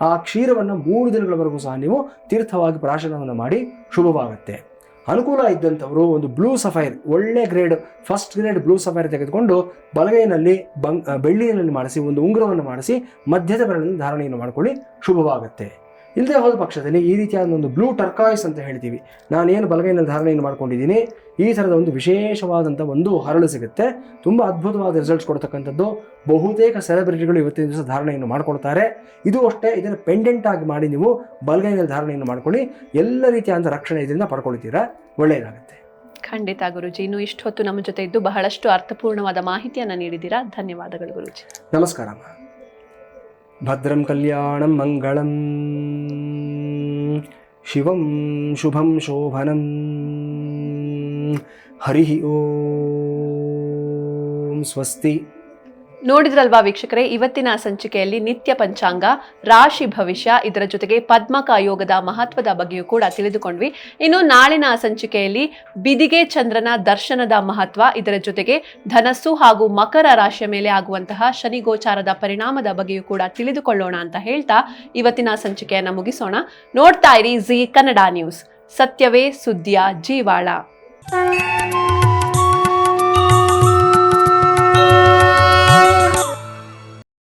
ಆ ಕ್ಷೀರವನ್ನು 3 ದಿನಗಳವರೆಗೂ ಸಹ ನೀವು ತೀರ್ಥವಾಗಿ ಪ್ರಾಶನವನ್ನು ಮಾಡಿ ಶುಭವಾಗುತ್ತೆ. ಅನುಕೂಲ ಇದ್ದಂಥವರು ಒಂದು ಬ್ಲೂ ಸಫೈರ್, ಒಳ್ಳೆ grade, first grade blue sapphire ತೆಗೆದುಕೊಂಡು ಬಲಗೈನಲ್ಲಿ ಬೆಳ್ಳಿಯಲ್ಲಿ ಮಾಡಿಸಿ ಒಂದು ಉಂಗುರವನ್ನು ಮಾಡಿಸಿ ಮಧ್ಯದ ಬೆರಳಿನಲ್ಲಿ ಧಾರಣೆಯನ್ನು ಮಾಡಿಕೊಳ್ಳಿ, ಶುಭವಾಗುತ್ತೆ. ಇಲ್ಲದೆ ಹೋದ ಪಕ್ಷದಲ್ಲಿ ಈ ರೀತಿಯಾದ ಒಂದು ಬ್ಲೂ ಟರ್ಕಾಯ್ಸ್ ಅಂತ ಹೇಳ್ತೀವಿ, ನಾನೇನು ಬಲಗೈನಲ್ಲಿ ಧಾರಣೆಯನ್ನು ಮಾಡ್ಕೊಂಡಿದ್ದೀನಿ, ಈ ಥರದ ಒಂದು ವಿಶೇಷವಾದಂಥ ಒಂದು ಹರಳು ಸಿಗುತ್ತೆ. ತುಂಬ ಅದ್ಭುತವಾದ ರಿಸಲ್ಟ್ಸ್ ಕೊಡ್ತಕ್ಕಂಥದ್ದು. ಬಹುತೇಕ ಸೆಲೆಬ್ರಿಟಿಗಳು ಇವತ್ತಿನ ದಿವಸ ಧಾರಣೆಯನ್ನು ಮಾಡ್ಕೊಳ್ತಾರೆ. ಇದು ಅಷ್ಟೇ, ಇದನ್ನು ಪೆಂಡೆಂಟ್ ಆಗಿ ಮಾಡಿ ನೀವು ಬಲಗೈನಲ್ಲಿ ಧಾರಣೆಯನ್ನು ಮಾಡ್ಕೊಳ್ಳಿ, ಎಲ್ಲ ರೀತಿಯಾದ ರಕ್ಷಣೆ ಇದರಿಂದ ಪಡ್ಕೊಳ್ತೀರಾ, ಒಳ್ಳೆಯದಾಗುತ್ತೆ. ಖಂಡಿತ ಗುರುಜಿ. ಇನ್ನು ಇಷ್ಟು ಹೊತ್ತು ನಮ್ಮ ಜೊತೆ ಇದ್ದು ಬಹಳಷ್ಟು ಅರ್ಥಪೂರ್ಣವಾದ ಮಾಹಿತಿಯನ್ನು ನೀಡಿದ್ದೀರಾ. ಧನ್ಯವಾದಗಳು ಗುರುಜಿ. ನಮಸ್ಕಾರ. ಭದ್ರಂ ಕಲ್ಯಾಣಂ ಮಂಗಳಂ ಶಿವಂ ಶುಭಂ ಶೋಭನಂ. ಹರಿ ಓಂ. ಸ್ವಸ್ತಿ. ನೋಡಿದ್ರಲ್ವಾ ವೀಕ್ಷಕರೇ, ಇವತ್ತಿನ ಸಂಚಿಕೆಯಲ್ಲಿ ನಿತ್ಯ ಪಂಚಾಂಗ, ರಾಶಿ ಭವಿಷ್ಯ, ಇದರ ಜೊತೆಗೆ ಪದ್ಮಕ ಯೋಗದ ಮಹತ್ವದ ಬಗ್ಗೆಯೂ ಕೂಡ ತಿಳಿದುಕೊಂಡ್ವಿ. ಇನ್ನು ನಾಳಿನ ಸಂಚಿಕೆಯಲ್ಲಿ ಬಿದಿಗೆ ಚಂದ್ರನ ದರ್ಶನದ ಮಹತ್ವ, ಇದರ ಜೊತೆಗೆ ಧನಸ್ಸು ಹಾಗೂ ಮಕರ ರಾಶಿಯ ಮೇಲೆ ಆಗುವಂತಹ ಶನಿ ಗೋಚಾರದ ಪರಿಣಾಮದ ಬಗ್ಗೆಯೂ ಕೂಡ ತಿಳಿದುಕೊಳ್ಳೋಣ ಅಂತ ಹೇಳ್ತಾ ಇವತ್ತಿನ ಸಂಚಿಕೆಯನ್ನ ಮುಗಿಸೋಣ. ನೋಡ್ತಾ ಇರಿ ಜಿ ಕನ್ನಡ ನ್ಯೂಸ್. ಸತ್ಯವೇ ಸುದ್ದಿಯ ಜೀವಾಳ.